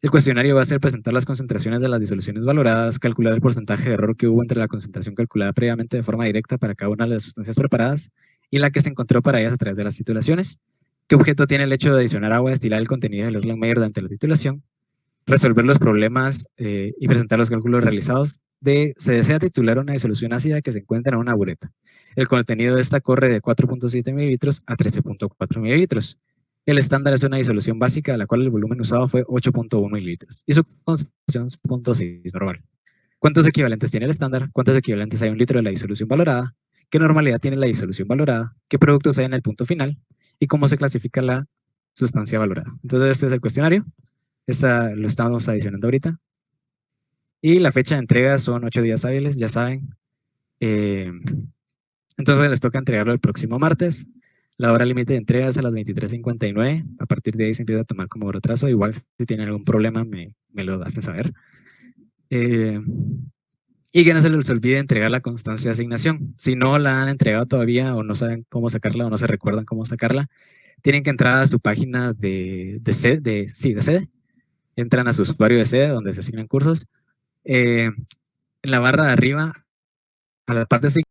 El cuestionario va a ser presentar las concentraciones de las disoluciones valoradas, calcular el porcentaje de error que hubo entre la concentración calculada previamente de forma directa para cada una de las sustancias preparadas y la que se encontró para ellas a través de las titulaciones, qué objeto tiene el hecho de adicionar agua, destilar el contenido del Erlenmeyer durante la titulación, resolver los problemas y presentar los cálculos realizados se desea titular una disolución ácida que se encuentra en una bureta. El contenido de esta corre de 4.7 mililitros a 13.4 mililitros. El estándar es una disolución básica, de la cual el volumen usado fue 8.1 mililitros y su concentración es 0.6 normal. ¿Cuántos equivalentes tiene el estándar? ¿Cuántos equivalentes hay a 1 litro de la disolución valorada? ¿Qué normalidad tiene la disolución valorada? ¿Qué productos hay en el punto final? ¿Y cómo se clasifica la sustancia valorada? Entonces, este es el cuestionario. Lo estamos adicionando ahorita. Y la fecha de entrega son 8 días hábiles, ya saben. Entonces les toca entregarlo el próximo martes. La hora límite de entrega es a las 23:59. A partir de ahí se empieza a tomar como retraso. Igual si tienen algún problema me lo hacen saber. Y que no se les olvide entregar la constancia de asignación. Si no la han entregado todavía o no saben cómo sacarla o no se recuerdan cómo sacarla, tienen que entrar a su página de sede. Entran a su usuario de sede donde se asignan cursos. En la barra de arriba, a la parte de